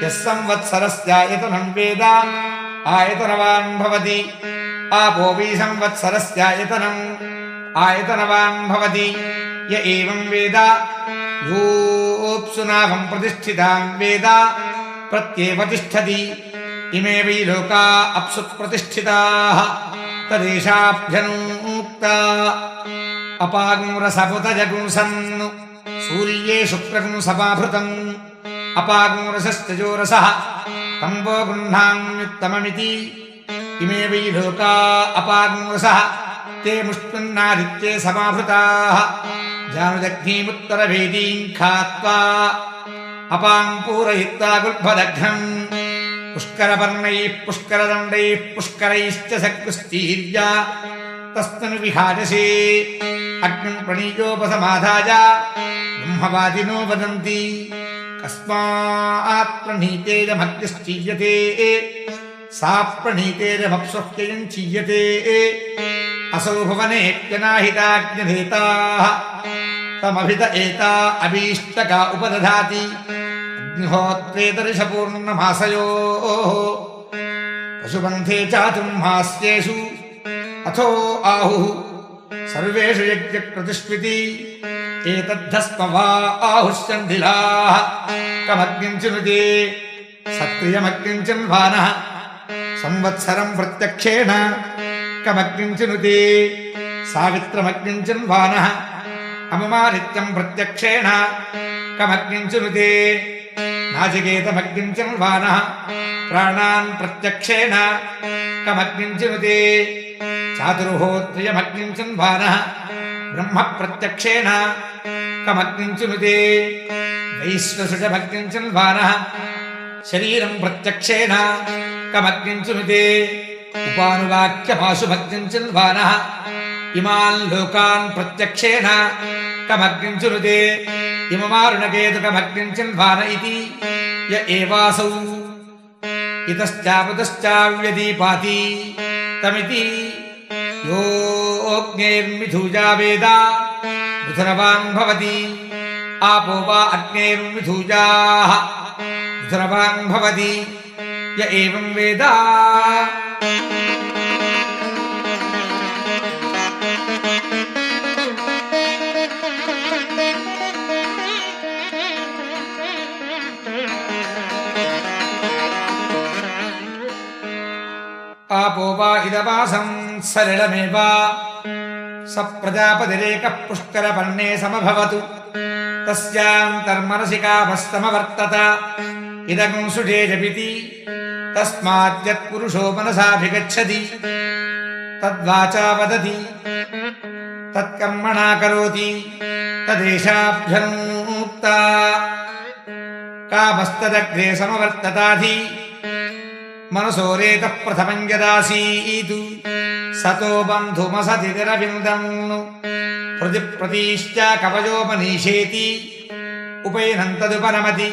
यः संवत्सरस्यायतनं वेद आयतनवान् भवति आपो वै संवत्सरस्यायतनम् आयतनवान् भवति य एवं वेद योऽप्सुनाभं प्रतिष्ठितां वेद प्रत्येव तिष्ठति इमे वै लोका अप्सु प्रतिष्ठिताः तदेशाभ्यनूक्ता अपागुंरसपुतजगुंसन् सूर्ये शुक्रगुं सपाभृतम् अपागुंरसश्चजोरसः तम्बो गृह्णाम्युत्तममिति इमे वै लोका अपागुंरसः ते मुष्टुन्नादित्ये समाभृताः जानुदग्नीमुत्तरवेदीं खात्वा अपां पूरयित्वा गुल्फदघ्नम् पुष्करपर्णैः पुष्करदण्डैः पुष्करैश्च सकृष्टीर्या तस्मिन् विहाजसे अग्निं प्रणीयोपसमाधाय ब्रह्मवादिनो वदन्ति कस्मात् प्रणीतेरमग्निश्चीयते सा प्रणीतेरमप्सुह्ययं चीयते असौ भुवनेऽप्यनाहिताग्निधेताः तमभित एता अभीष्टका उपदधाति अग्निहोत्रेतरिषपूर्णमासयोः पशुपन्थे चातुर्मास्येषु अथो आहुः सर्वेषु यज्ञक्रतुष्विति एतद्धस्म वा आहुश्चन्दिलाः कमग्निं चिनुते सत्रियमग्निं चिन्वानः संवत्सरं प्रत्यक्षेण कमग्निं चिनुते सावित्रमग्निं चिन्वानः अमुमानित्यं प्रत्यक्षेण कमग्निं चिनुते नाचिकेतमग्निं चिन्वानः प्राणान् प्रत्यक्षेण कमग्निं चिनुते चातुर्होत्रियमग्निं चिन्वानः ब्रह्म प्रत्यक्षेण कमग्निं चिनुते वैश्वसृजमग्निं चिन्वानः शरीरं प्रत्यक्षेण कमग्निं चिनुते उपानुवाक्यमाशुभग्निं चिन्वानः इमान् लोकान् प्रत्यक्षेण कमग्निं चिनुते इममारुणकेतुकमग्निं चिन्वान इति य एवासौ इतश्चापतश्चाव्यदीपाति तमिति योऽग्नेर्मिथुजा वेद मिथुनवान् भवति आपो वा अग्नेर्मिथुजाः मिथुनवान् भवति य एवं वेद आपो वा इदवासं सलिलमेव स प्रजापतिरेकः पुष्करपर्णे समभवतु तस्यान्तर्मनसिकाभस्तमवर्तत इदगुं सुषेजपिति तस्माद्यत्पुरुषो मनसाभिगच्छति तद्वाचा वदति तत्कर्मणा करोति तदेशाभ्यनूक्ता कामस्तदग्रे समवर्तताधि मनसोरेतः प्रथमं यदासीतु सतो बन्धुमसतिरविन्दन् हृदि प्रतीश्च कवयोपनीशेति उपैनन्तदुपरमति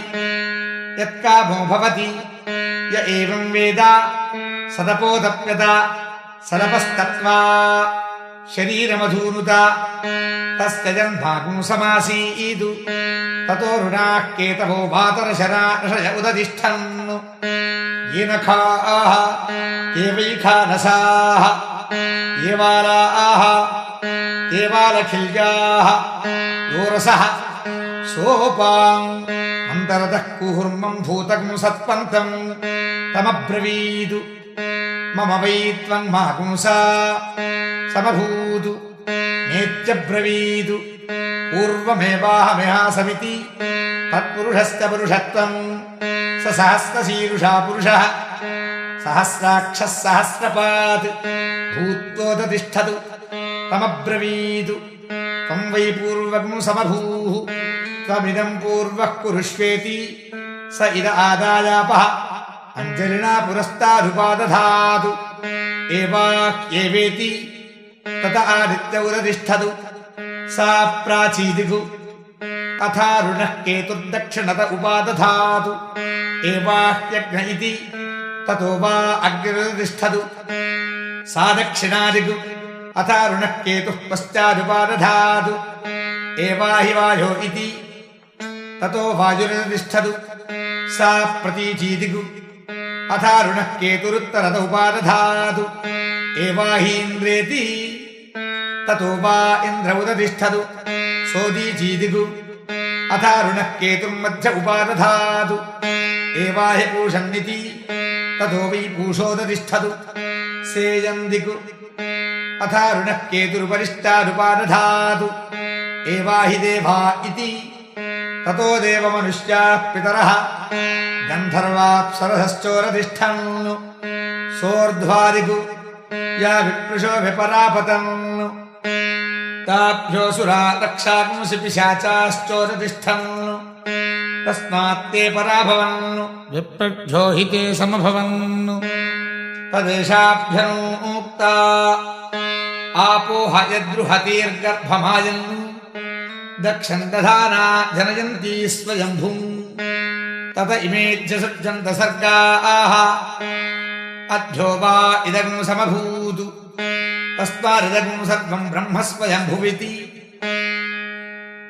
यत्कामो भवति य एवं वेद सदपोदप्यत सदपस्तत्वा शरीरमधूनुत तस्य जन्मागुं समासीतु ततो ऋणाः केतवो भातरशराशय उदतिष्ठन् ये नखाः ते वैखानसाः ये वालाः ते वालखिल्याः यो रसः सोपाम् अन्तरतः कुहुर्मं भूतगं सत्पन्तं तमब्रवीदु मम वै त्वन्मागुंसा समभूतु नेत्यब्रवीदु पूर्वमेवाहमिहासमिति तत्पुरुषस्य पुरुषत्वं स सहस्रशीरुषा पुरुषः सहस्राक्षः सहस्रपात् भूत्वोदतिष्ठतु तमब्रवीतु त्वं वै पूर्वं समभूः त्वमिदं पूर्वः कुरुष्वेति स इद आदायापः अञ्जलिना पुरस्तादुपादधातु एवाह्येवेति तत आदित्य उदतिष्ठतु सा प्राचीदिगु अथारुणः केतुर्दक्षिणत उपादधातु एवाह्यग्न इति ततो वा अग्निरुदतिष्ठतु सा दक्षिणादिगु अथारुणः केतुः पश्चादुपादधातु एवाहि वायो इति ततो वायुरुदतिष्ठतु सा प्रतीचीदिगु अथारुणः केतुरुत्तरत उपादधातु एवाहि इन्द्रेति ततो वा इन्द्र उदतिष्ठतु सोदीचीदिगु अथारुणः केतुर्मध्य उपादधातु एवाहि पूषन्निति ततो वै पूषोदतिष्ठतु सेयन्दिगु अथारुणः केतुरुपरिष्टादुपादधातु एवाहि देवा इति ततो देवमनुष्याः पितरः गन्धर्वाप्सरसश्चोरतिष्ठन् सोर्ध्वादिगु या विप्रुषो विपरापतन् ताभ्योऽसुरा रक्षांसि पिशाचाश्चोरतिष्ठन् तस्मात्ते पराभवन् विप्रभ्यो हि ते समभवन् तदेशाभ्यनूक्ता आपोह यद्रुहतीर्गर्भमायन् दक्षं दधाना जनयन्ती स्वयंभुं तत इमेज्य सज्जन्त सर्गाः अध्यो वा इदं समभूत् तस्मादिदं सर्वं ब्रह्म स्वयंभुविति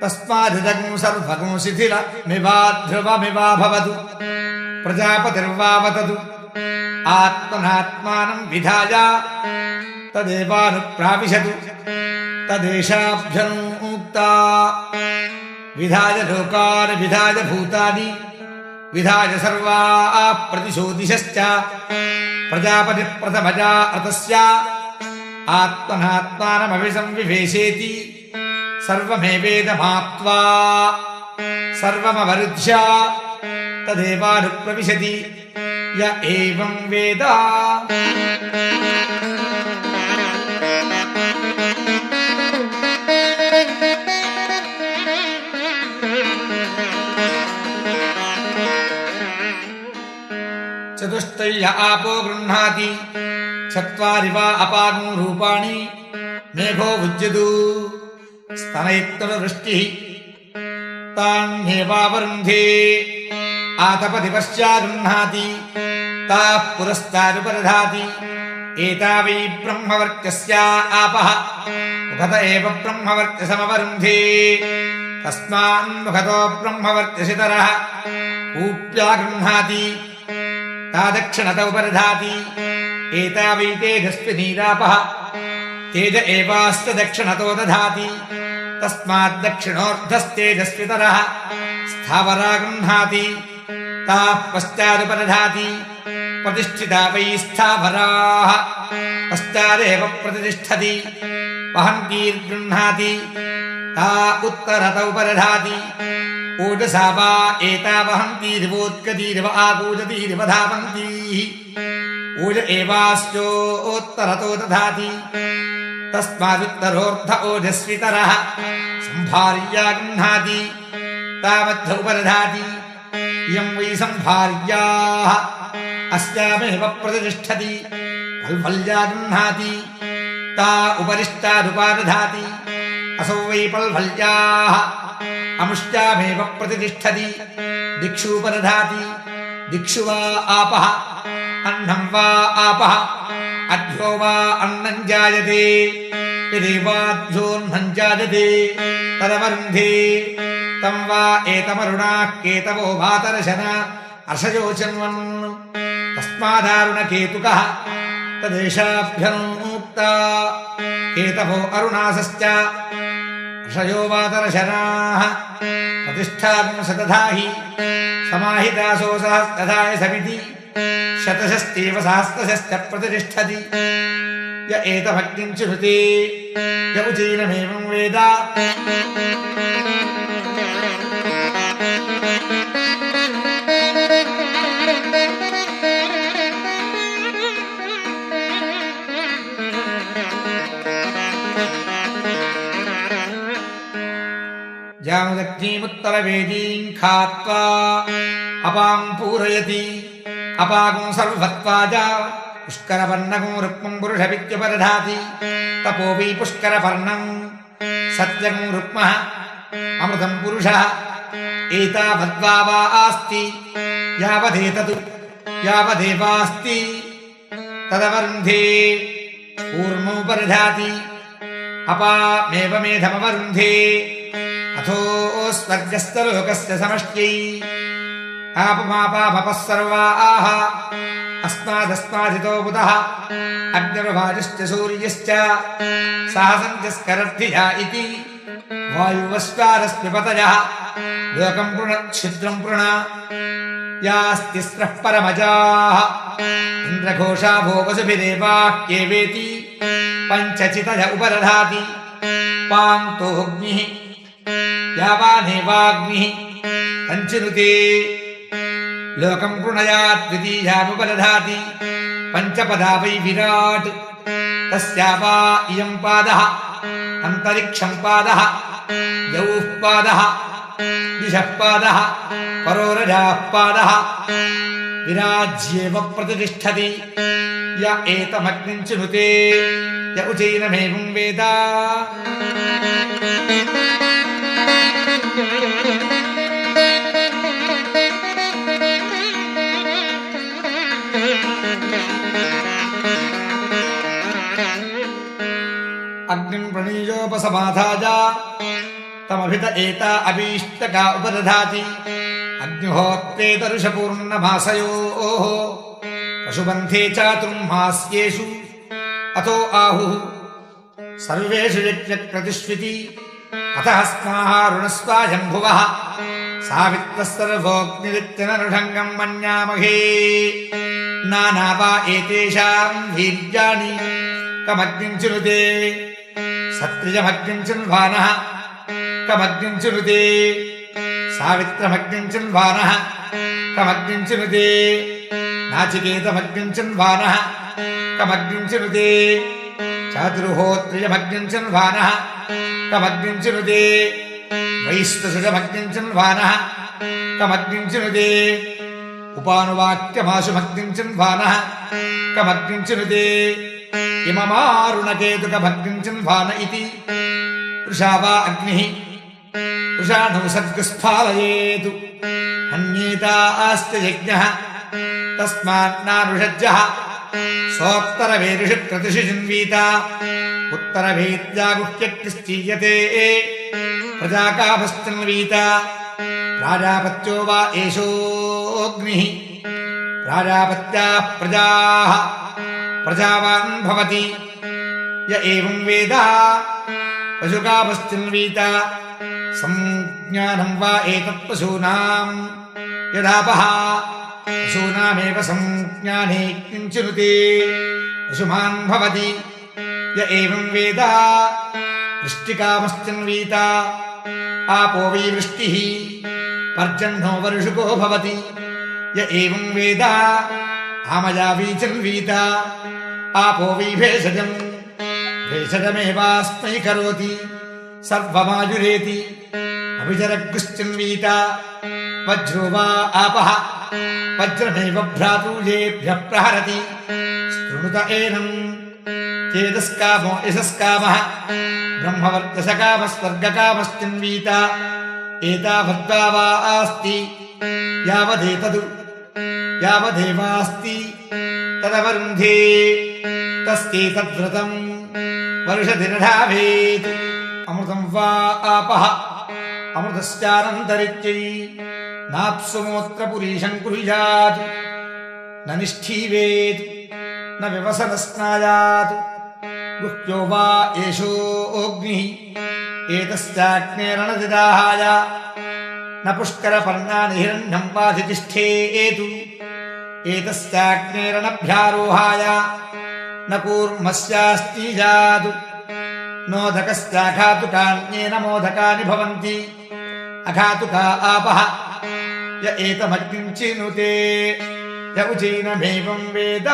तस्मादिदं सर्वं शिथिलमिवाध्रुवमिवा भवतु प्रजापतिर्वावततु आत्मनात्मानं विधाय तदेवानुप्राविशतु तदेशाभ्यनूक्ता विधाय लोकान् विधाय भूतानि विधाय सर्वाः प्रतिशोदिशश्च प्रजापतिप्रथमजा अतस्य आत्मनात्मानमभिसंविवेशेति सर्वमेवेदमाप्त्वा सर्वमवरुध्य तदेवानुप्रविशति य एवं वेद चतुष्टय्य आपो गृह्णाति चत्वारि वा अपागं रूपाणि मेघो भुज्यतु स्तनयित्तुर्वृष्टिः तान्येवावरुन्धे आतपति पश्चा गृह्णाति ताः पुरस्तादुपदधाति एता वै ब्रह्मवर्त्यस्य आपः मुखत एव ब्रह्मवर्त्यसमवरुन्धे तस्मान्मुखतो ब्रह्मवर्त्यसितरः ऊप्या गृह्णाति ता दक्षिणत उपदधाति एता वै तेजस्विनीरापः तेज एवास्य दक्षिणतो दधाति तस्माद्दक्षिणोर्धस्तेजस्वितरः स्थावरा गृह्णाति ताः पश्चादुपदधाति प्रतिष्ठिता वै स्थावराः पश्चादेव प्रतिष्ठति वहन्तीर्गृह्णाति ता उत्तरत उपदधाति ओजसा वा एता वहन्तीरिवोत्कतीरिव आकूजतीरिव धावन्तीः ओज एवास्योत्तरतो दधाति तस्मादुत्तरोर्ध ओजस्वितरः संभार्या गृह्णाति तावद्ध उपदधाति इयं वै संभार्याः अस्यामेव प्रतिष्ठति पल्वल्या गृह्णाति ता उपरिष्टादुपादधाति असौ वै पल्वल्याः अमुष्यामेव प्रतिष्ठति दिक्षूपदधाति दिक्षु वा आपः अन्नं वा आपः अध्यो वा अन्नं जायते यदेवाध्योऽन्नं जायते तदवरुन्धे तं वा एतमरुणाः केतवो भातरशन अर्षयोचन्वन् तस्मादारुणकेतुकः तदेशाभ्यनूक्ता केतवो अरुणासश्च अर्षयो वातरशनाः प्रतिष्ठां सदधाहि समाहितासो सहस्रधाय समिति शतशस्तेव सहस्रशश्च प्रतिष्ठति य एतभक्तिं चिनुते य उचैनमेवं वेद तमग्निमुत्तरवेदीं खात्वा अपां पूरयति अपागुं सर्वत्वाज पुष्करपर्णगुं रुक्मं पुरुषविद्युपदधाति तपो वै पुष्करपर्णं सत्यगुं रुक्मः अमृतं पुरुषः एतावद्वा वा आस्ति यावदेततु यावदेवास्ति तदवरुन्धे ऊर्मोपदधाति अपामेवमेधमवरुन्धे अथो स्वर्गस्थलोकस्य समष्ट्यै आपमापापः सर्वाः अस्मादस्मादितो बुधः अग्निर्वायुश्च सूर्यश्च सहसञ्जस्करद्धिया इति वायुवस्वारस्मिपतयः लोकं पृण छिद्रं पृण यास्तिस्रः परमजाः इन्द्रघोषा भो वसुभिरेवाह्येवेति पञ्चचितय उपदधाति पान्तोऽग्निः यावानेवाग्निः तञ्चिनुते लोकं पृणयात् द्वितीयामुपदधाति पञ्चपदा वै विराट् तस्या वा इयं पादः अन्तरिक्षं पादः यौः पादः दिशः पादः परोरजाः पादः विराज्येव प्रतिष्ठति य एतमग्निं चिनुते य उचैनमेवं वेद अग्निं प्रणीयोपसमाधाय तमभित एता अभीष्टका उपदधाति अग्निहोत्रे दर्शपूर्णमासयोः पशुबन्धे चातुर्मास्येषु अतो आहुः सर्वेषु यज्ञप्रतिष्विति अतः स्माः ऋणस्वायम्भुवः सावित्रः सर्वोऽग्निरित्यनरुढङ्गं मन्यामहे नाना वा एतेषां वीर्याणि कमग्निं चिनुते सत्रियमग्निं चिन्वानः कमग्निं चिनुते सावित्रमग्निं चिन्वानः कमग्निं चिनुते नाचिकेतमग्निं चिन्वानः कमग्निं चिनुते चातुर्होत्रियमग्निं चिन्वानः कमग्निं चिनुते वैश्वसुजमग्निं चिन्वानः कमग्निं चिनुते उपानुवाक्यमाशुमग्निं चिन्वानः कमग्निं चिनुते इममारुणकेतुकमग्निं चिन्वान इति वृषा वा अग्निः वृषाणौ सद्गस्फालयेतु अन्येतास्ते यज्ञः तस्मान्नानुषज्यः सोत्तरवेदिषु क्रतुषु जिन्वीता उत्तरभेद्यागुह्यक्तिश्चीयते प्रजाकामश्चिन्वीता प्राजापत्यो वा एषोऽग्निः प्राजापत्याः प्रजाः प्रजावान् भवति य एवं वेद पशुकामश्चिन्वीता संज्ञानं वा एतत् पशूनां यदापः पशूनामेव संज्ञाने किञ्चिनुते पशुमान् भवति य एवं वेद वृष्टिकामश्चिन्वीता आपो वै वृष्टिः पर्जन्यो वर्षुको भवति य एवं वेद आमयावी चिन्वीता आपो वै भेषजम् भेषजमेवास्मै करोति सर्वमायुरेति अभिचरग्गुश्चिन्वीता वज्रो वा आपः वज्रमेव भ्रातॄजेभ्यः प्रहरति शृणुत एनम् चेदस्कामो यशस्कामः ब्रह्मवर्चसकामस्वर्गकामश्चिन्वीता एतावद्वा वा आस्ति यावदेतदु यावदेवास्ति तदवरुन्धे तस्यैतद्व्रतं वर्षदिनधावेत् अमृतं वा आपः अमृतस्यानन्तरित्यै नाप्सुमोत्रपुरीशं कुर्यात् न निष्ठीवेत् न व्यवसनस्नायात् गुह्यो वा एषोऽग्निः एतस्याग्नेरणदिदाहाय न पुष्करपर्णानि हिरण्यं वाधितिष्ठेतु एतस्याग्नेरणभ्यारोहाय न कूर्मस्यास्तीजातु नोदकस्याघातुकान्येन मोदकानि भवन्ति अघातुका आपः य एतमग्निं चिनुते य उचैनमेवं वेद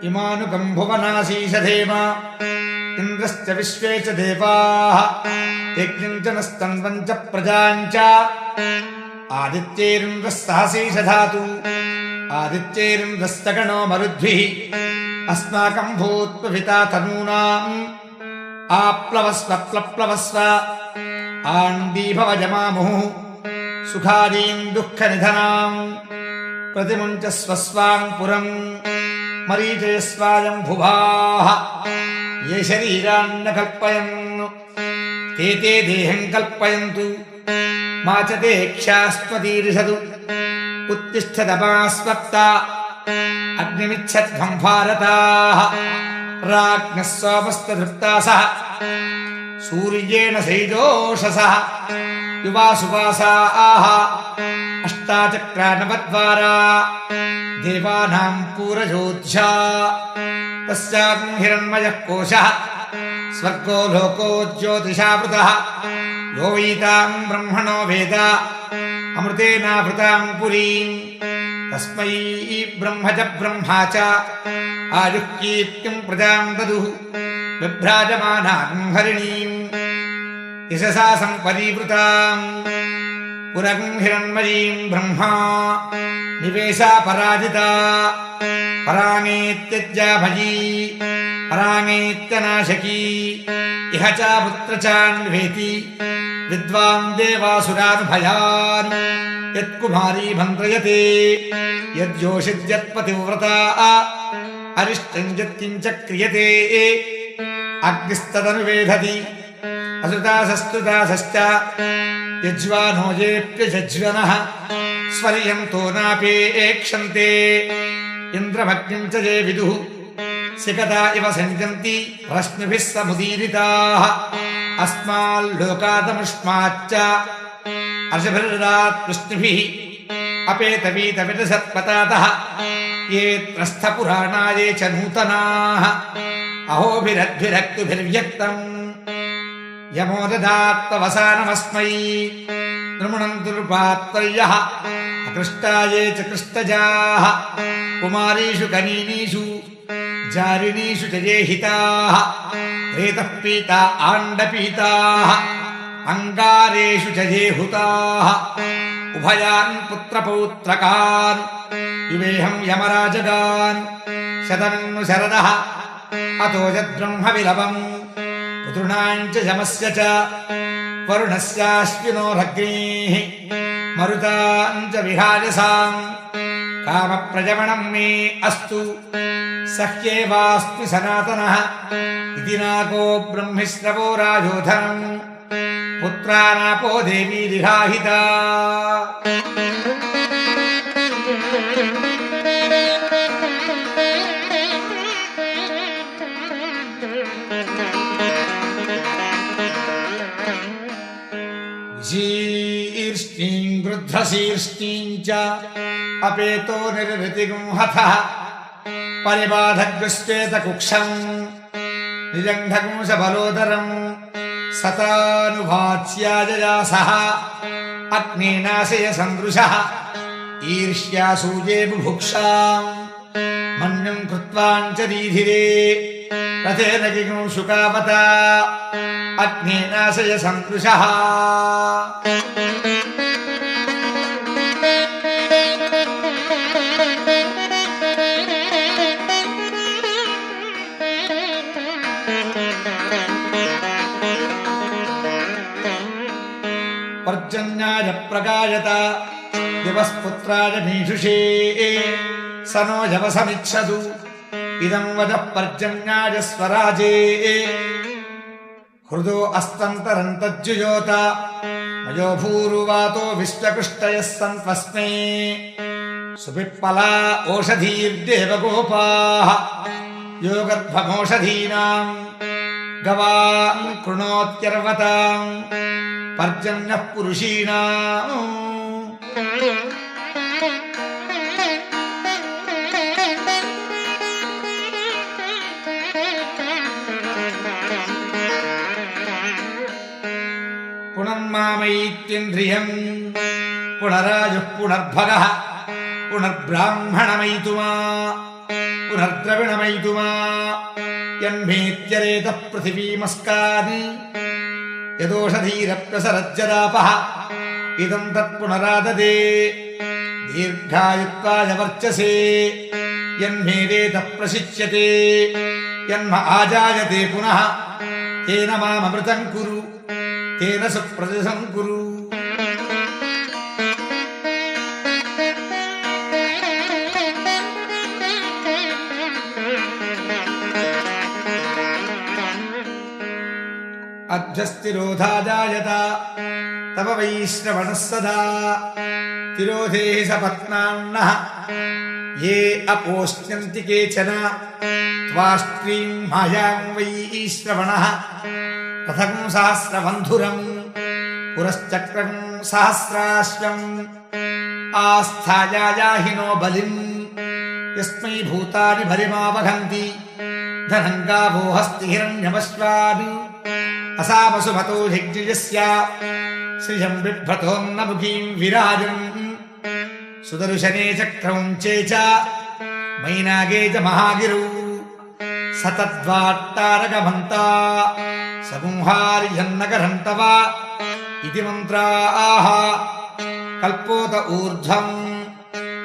इमानुगं भुवनासीषधेम इन्द्रश्च विश्वे च देवाः यज्ञं च नस्तन्वं च प्रजां च आदित्यैरिन्द्रः सहसीषधातु आदित्यैरिन्द्रश्च गणो मरुद्भिः अस्माकं भूत्वभिता तनूनाम् आप्लवस्व प्लप्लवस्व आण्डीभवजमामुः सुखादीन् दुःखनिधनाम् प्रतिमुञ्चस्व स्वां पुरम् मरीचयस्वायं भुवाः ये शरीरान्न कल्पयन् ते ते देहं कल्पयन्तु मा च ते क्षास्त्वतीर्षतु उत्तिष्ठदमास्वक्ता अग्निमिच्छध्वं भारताः राज्ञः सोमस्तधृप्तासः सूर्येण सैजोषसः युवासुवासाः अष्टाचक्रानवद्वारा देवानां पूरजोध्या तस्यां हिरण्मयः कोशः स्वर्गो लोको ज्योतिषावृतः यो वैतां ब्रह्मणो वेद अमृतेनावृतां पुरीं तस्मै ब्रह्म च ब्रह्मा च आयुः कीर्तिं प्रजां ददुः बिभ्राजमानां हरिणीं यशसा सम्परीवृतां पुरं हिरण्मयीं ब्रह्मा निवेशा पराजिता पराङेत्यज्या भजी पराङेत्यनाशकी इह च पुत्र चान्वेति विद्वान् देवासुरानुभयान् यत्कुमारी भन्द्रयते यद्योषिद्यत्पतिव्रता अरिष्टं यत्किञ्च क्रियते अग्निस्तदनुवेधति असृतासस्तुतासश्च यज्वानो येऽप्यजज्वनः स्वर्यन्तो नापेक्षन्ते इन्द्रमग्निं च ये विदुः सिकता इव सञ्जन्ति रश्मिभिः समुदीरिताः अस्माल्लोकादमुष्माच्च अर्षभिर्दात् वृष्णिभिः अपेतवीतविदसत्पतातः ये त्रस्थपुराणा ये च नूतनाः अहोभिरद्भिरक्तुभिर्व्यक्तम् यमो ददात्तवसानमस्मै नृमणन्तु नृपात्तर्यः अकृष्टाये च कृष्टजाः कुमारीषु कनीनीषु जारिणीषु च ये हिताः रेतः पीता आण्डपीताः अङ्गारेषु च ये हुताः उभयान् पुत्रपौत्रकान् युवेहं यमराजगान् शतमिन्नु शरदः अतो यद्ब्रह्मविलवम् पितॄणां च यमस्य च वरुणस्याश्विनोरग्नेः मरुतां च विहायसां कामप्रजवनं मे अस्तु सह्येवास्मि सनातनः इति नाको ब्रह्मिश्रवो राजोधनम् पुत्रानापो देवी विहाहिता शीर्ष्णीं गृध्रशीर्ष्णीं च अपेतो निर्वृतिगुंहथः परिबाधग्विश्वेतकुक्षम् निजङ्घगुंसबलोदरम् सतानुवाच्याजया सह अग्नेनाशय सन्दृशः ईर्ष्यासूये बुभुक्षाम् मन्युं कृत्वाञ्च दीधिरे रथेन जिगुंशुकावता अग्नेनाशय सन्दृशः पर्जन्याय प्रगायत दिवस्पुत्राय मीषुषे स नो यवसमिच्छतु इदं वदः पर्जन्याय स्वराजे हृदो अस्तन्तरन्तज्जुयोत मयो भूरुवातो विश्वकृष्टयः सन्त्वस्मै सुपिप्पला ओषधीर्देवगोपाः यो गर्भमोषधीनां गवां कृणोत्यर्वतां पर्जन्यः पुरुषीणाम् पुनर्मामयीत्येन्द्रियम् पुनरायुः पुनर्भगः पुनर्ब्राह्मणमयितुमा पुनर्द्रविणमयितुमा यन्मेत्यरेतः पृथिवीमस्कानि यदोषधीरप्यसरज्जरापः इदं तत्पुनराददे दीर्घायुत्वाय वर्चसे यन्मेवेतः प्रशिच्यते यन्म आजायते पुनः तेन माममृतं कुरु तेन सुप्रजसं कुरु अभ्यस्तिरोधाजायत तव वैश्रवणः सदा तिरोधे सपत्नान्नः ये अपोष्ण्यन्ति केचन त्वाष्ट्रीं मायां वैश्रवणः रथं सहस्रबन्धुरं पुरश्चक्रं सहस्राश्वम् आस्थायायाहिनो बलिं यस्मै भूतानि बलिमावहन्ति धनं गावो हस्ति हिरण्यमश्वानि असामसुमतो धिग्जयस्य श्रियं बिभ्रतोन्नमुखीं विराजन् सुदर्शने चक्रमुञ्चे च मैनागे च महागिरौ सतद्वाट्टारकमन्ता समूहार्यन्नगरन्तव इति मन्त्राः कल्पोत ऊर्ध्वम्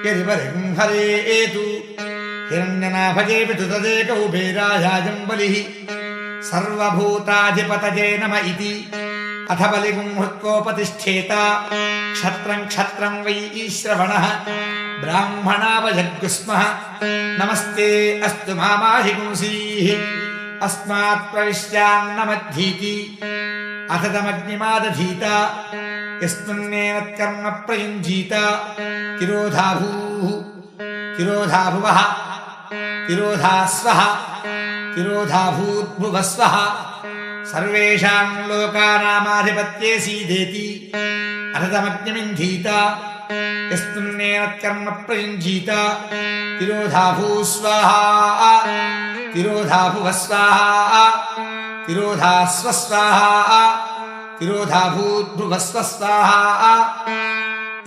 यदि परिं हरेतु हिरण्यनाभजेऽपि तु तदेकौ भेरायाजं बलिः सर्वभूताधिपतये नम इति अथ बलिगुं हृत्वोपतिष्ठेत क्षत्रं क्षत्रं वै श्रवणः ब्राह्मणावजग्गुस्मः नमस्ते अस्तु मामाहि पुंसीः अस्मात् प्रविश्यान्नमद्धीति अथ तमग्निमादधीत यस्मिन्नेन कर्म प्रयुञ्जीत तिरोधाभूः तिरोधाभुवः तिरोधास्वः तिरोधाभूद्भुवस्वः सर्वेषां लोकानामाधिपत्ये सीदेति अर्थमग्निमिन्धीत यस्मिन्नेन कर्म प्रयुञ्जीत तिरोधाभूस्वाहा तिरोधाभुवस्वाहा तिरोधास्वस्वाहा तिरोधाभूद्भुवस्वस्वाहा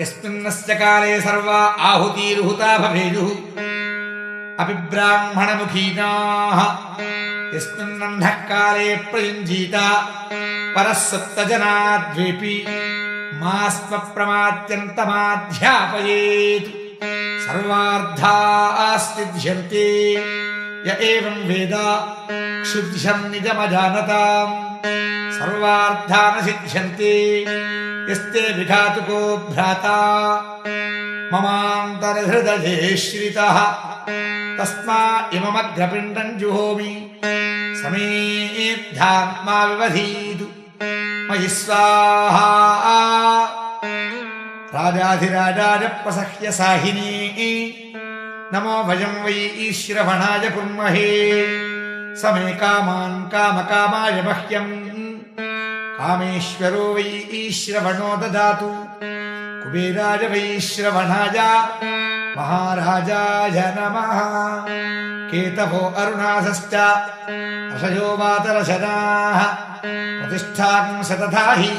यस्मिन्नस्य काले सर्वा आहुतिर्हुता भवेयुः अपि ब्राह्मणमुखीनाः यस्मिन्नन्धः काले प्रयुञ्जीत परः सप्तजनाद्वेपि मास्मप्रमाद्यन्तमाध्यापयेत् सर्वार्थाः सिद्ध्यन्ते य एवं वेद क्षुद्ध्यं निजमजानताम् सर्वार्था न सिद्ध्यन्ते यस्ते विघातुको भ्राता ममान्तर्हृदये श्रितः तस्मा इममग्रपिण्डं जुहोमि समेऽध्यात्मा विवधीतु मयि स्वाहा राजाधिराजाय प्रसह्य साहिनी नमो भजं वै श्रवणाय कुर्महे समे कामान् कामकामाय मह्यम् कामेश्वरो वै श्रवणो ददातु कुबेराय वै श्रवणाय महाराजाय नमः केतवो अरुणासश्च अशयो वातरशनाः प्रतिष्ठां शतधाहि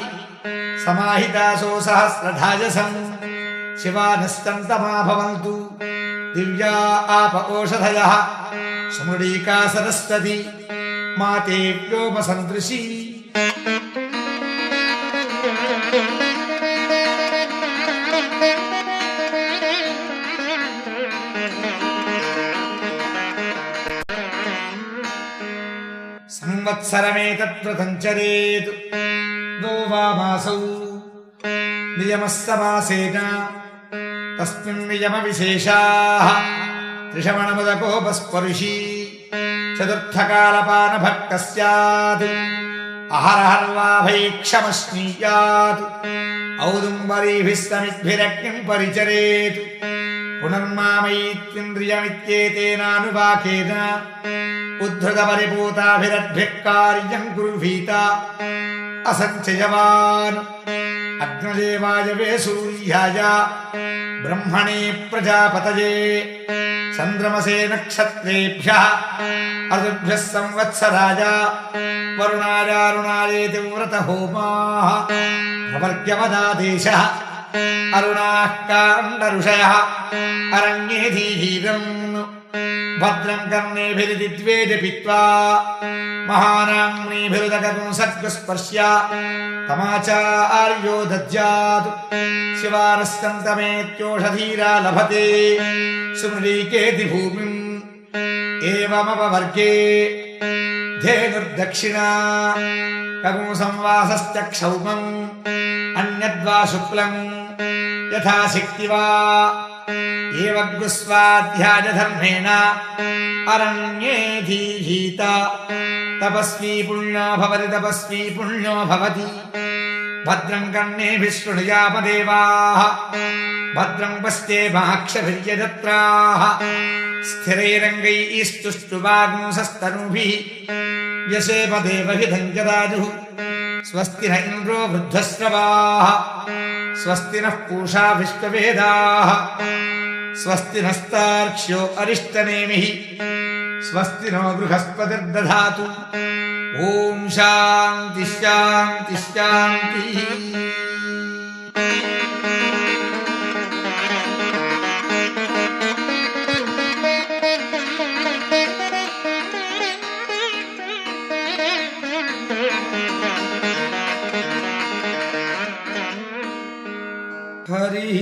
समाहितासो सहस्रधाजसम् शिवानस्तन्तमा भवन्तु दिव्या आप ओषधयः समृडीका सरस्वती माते व्योमसन्दृशी संवत्सरमेतद्व्रतं चरेत् द्वौ वा मासौ नियमः समासेन तस्मिन् नियमविशेषाः त्रिशमणमुदकोपस्पर्शी चतुर्थकालपानभक्तः स्यात् अहरहर्वाभैक्षमश्नीयात् औदुम्बरीभिः समिद्भिरग्निं परिचरेत् पुनर्मामयित्विन्द्रियमित्येतेनानुवाकेन उद्धृतपरिपूताभिरद्भिः कार्यं कुर्वीत असञ्चयवान् अग्नदेवाय वे सूर्याय ब्रह्मणे प्रजापतये चन्द्रमसे नक्षत्रेभ्यः ऋतुभ्यः संवत्सराय वरुणायारुणायेति व्रतहोमाः प्रवर्ग्यवदादेशः अरुणाः काण्डऋषयः अरण्ये धीरम् भद्रं कर्णेभिर्दिद्वेजपित्वा महानाम्नीभिरुदकपुंसत्स्पर्श्य तमाचार्यो दद्यात् शिवारस्कन्तमेत्योषधीरा लभते सुमृलीकेति भूमिम् एवमपवर्गे धेनुर्दक्षिणा कपुंसंवासश्च क्षौमम् अन्यद्वा शुक्लम् यथाशक्ति वा एवग्स्वाध्यायधर्मेण अरण्येऽधीहीत तपस्वी पुण्यो भवति भद्रं कर्णेभिः शृणुयामदेवाः भद्रं पश्येमाक्षभिर्यजत्राः स्थिरैरङ्गैस्तुष्टुवागुंसस्तनूभिः व्यसेम देवहितं जदाजुः स्वस्ति न इन्द्रो वृद्धश्रवाः स्वस्ति नः पूषा विश्ववेदाः स्वस्ति नस्तार्क्ष्यो अरिष्टनेमिः स्वस्ति नो बृहस्पतिर्दधातु ॐ शान्ति शान्ति शान्तिः हरि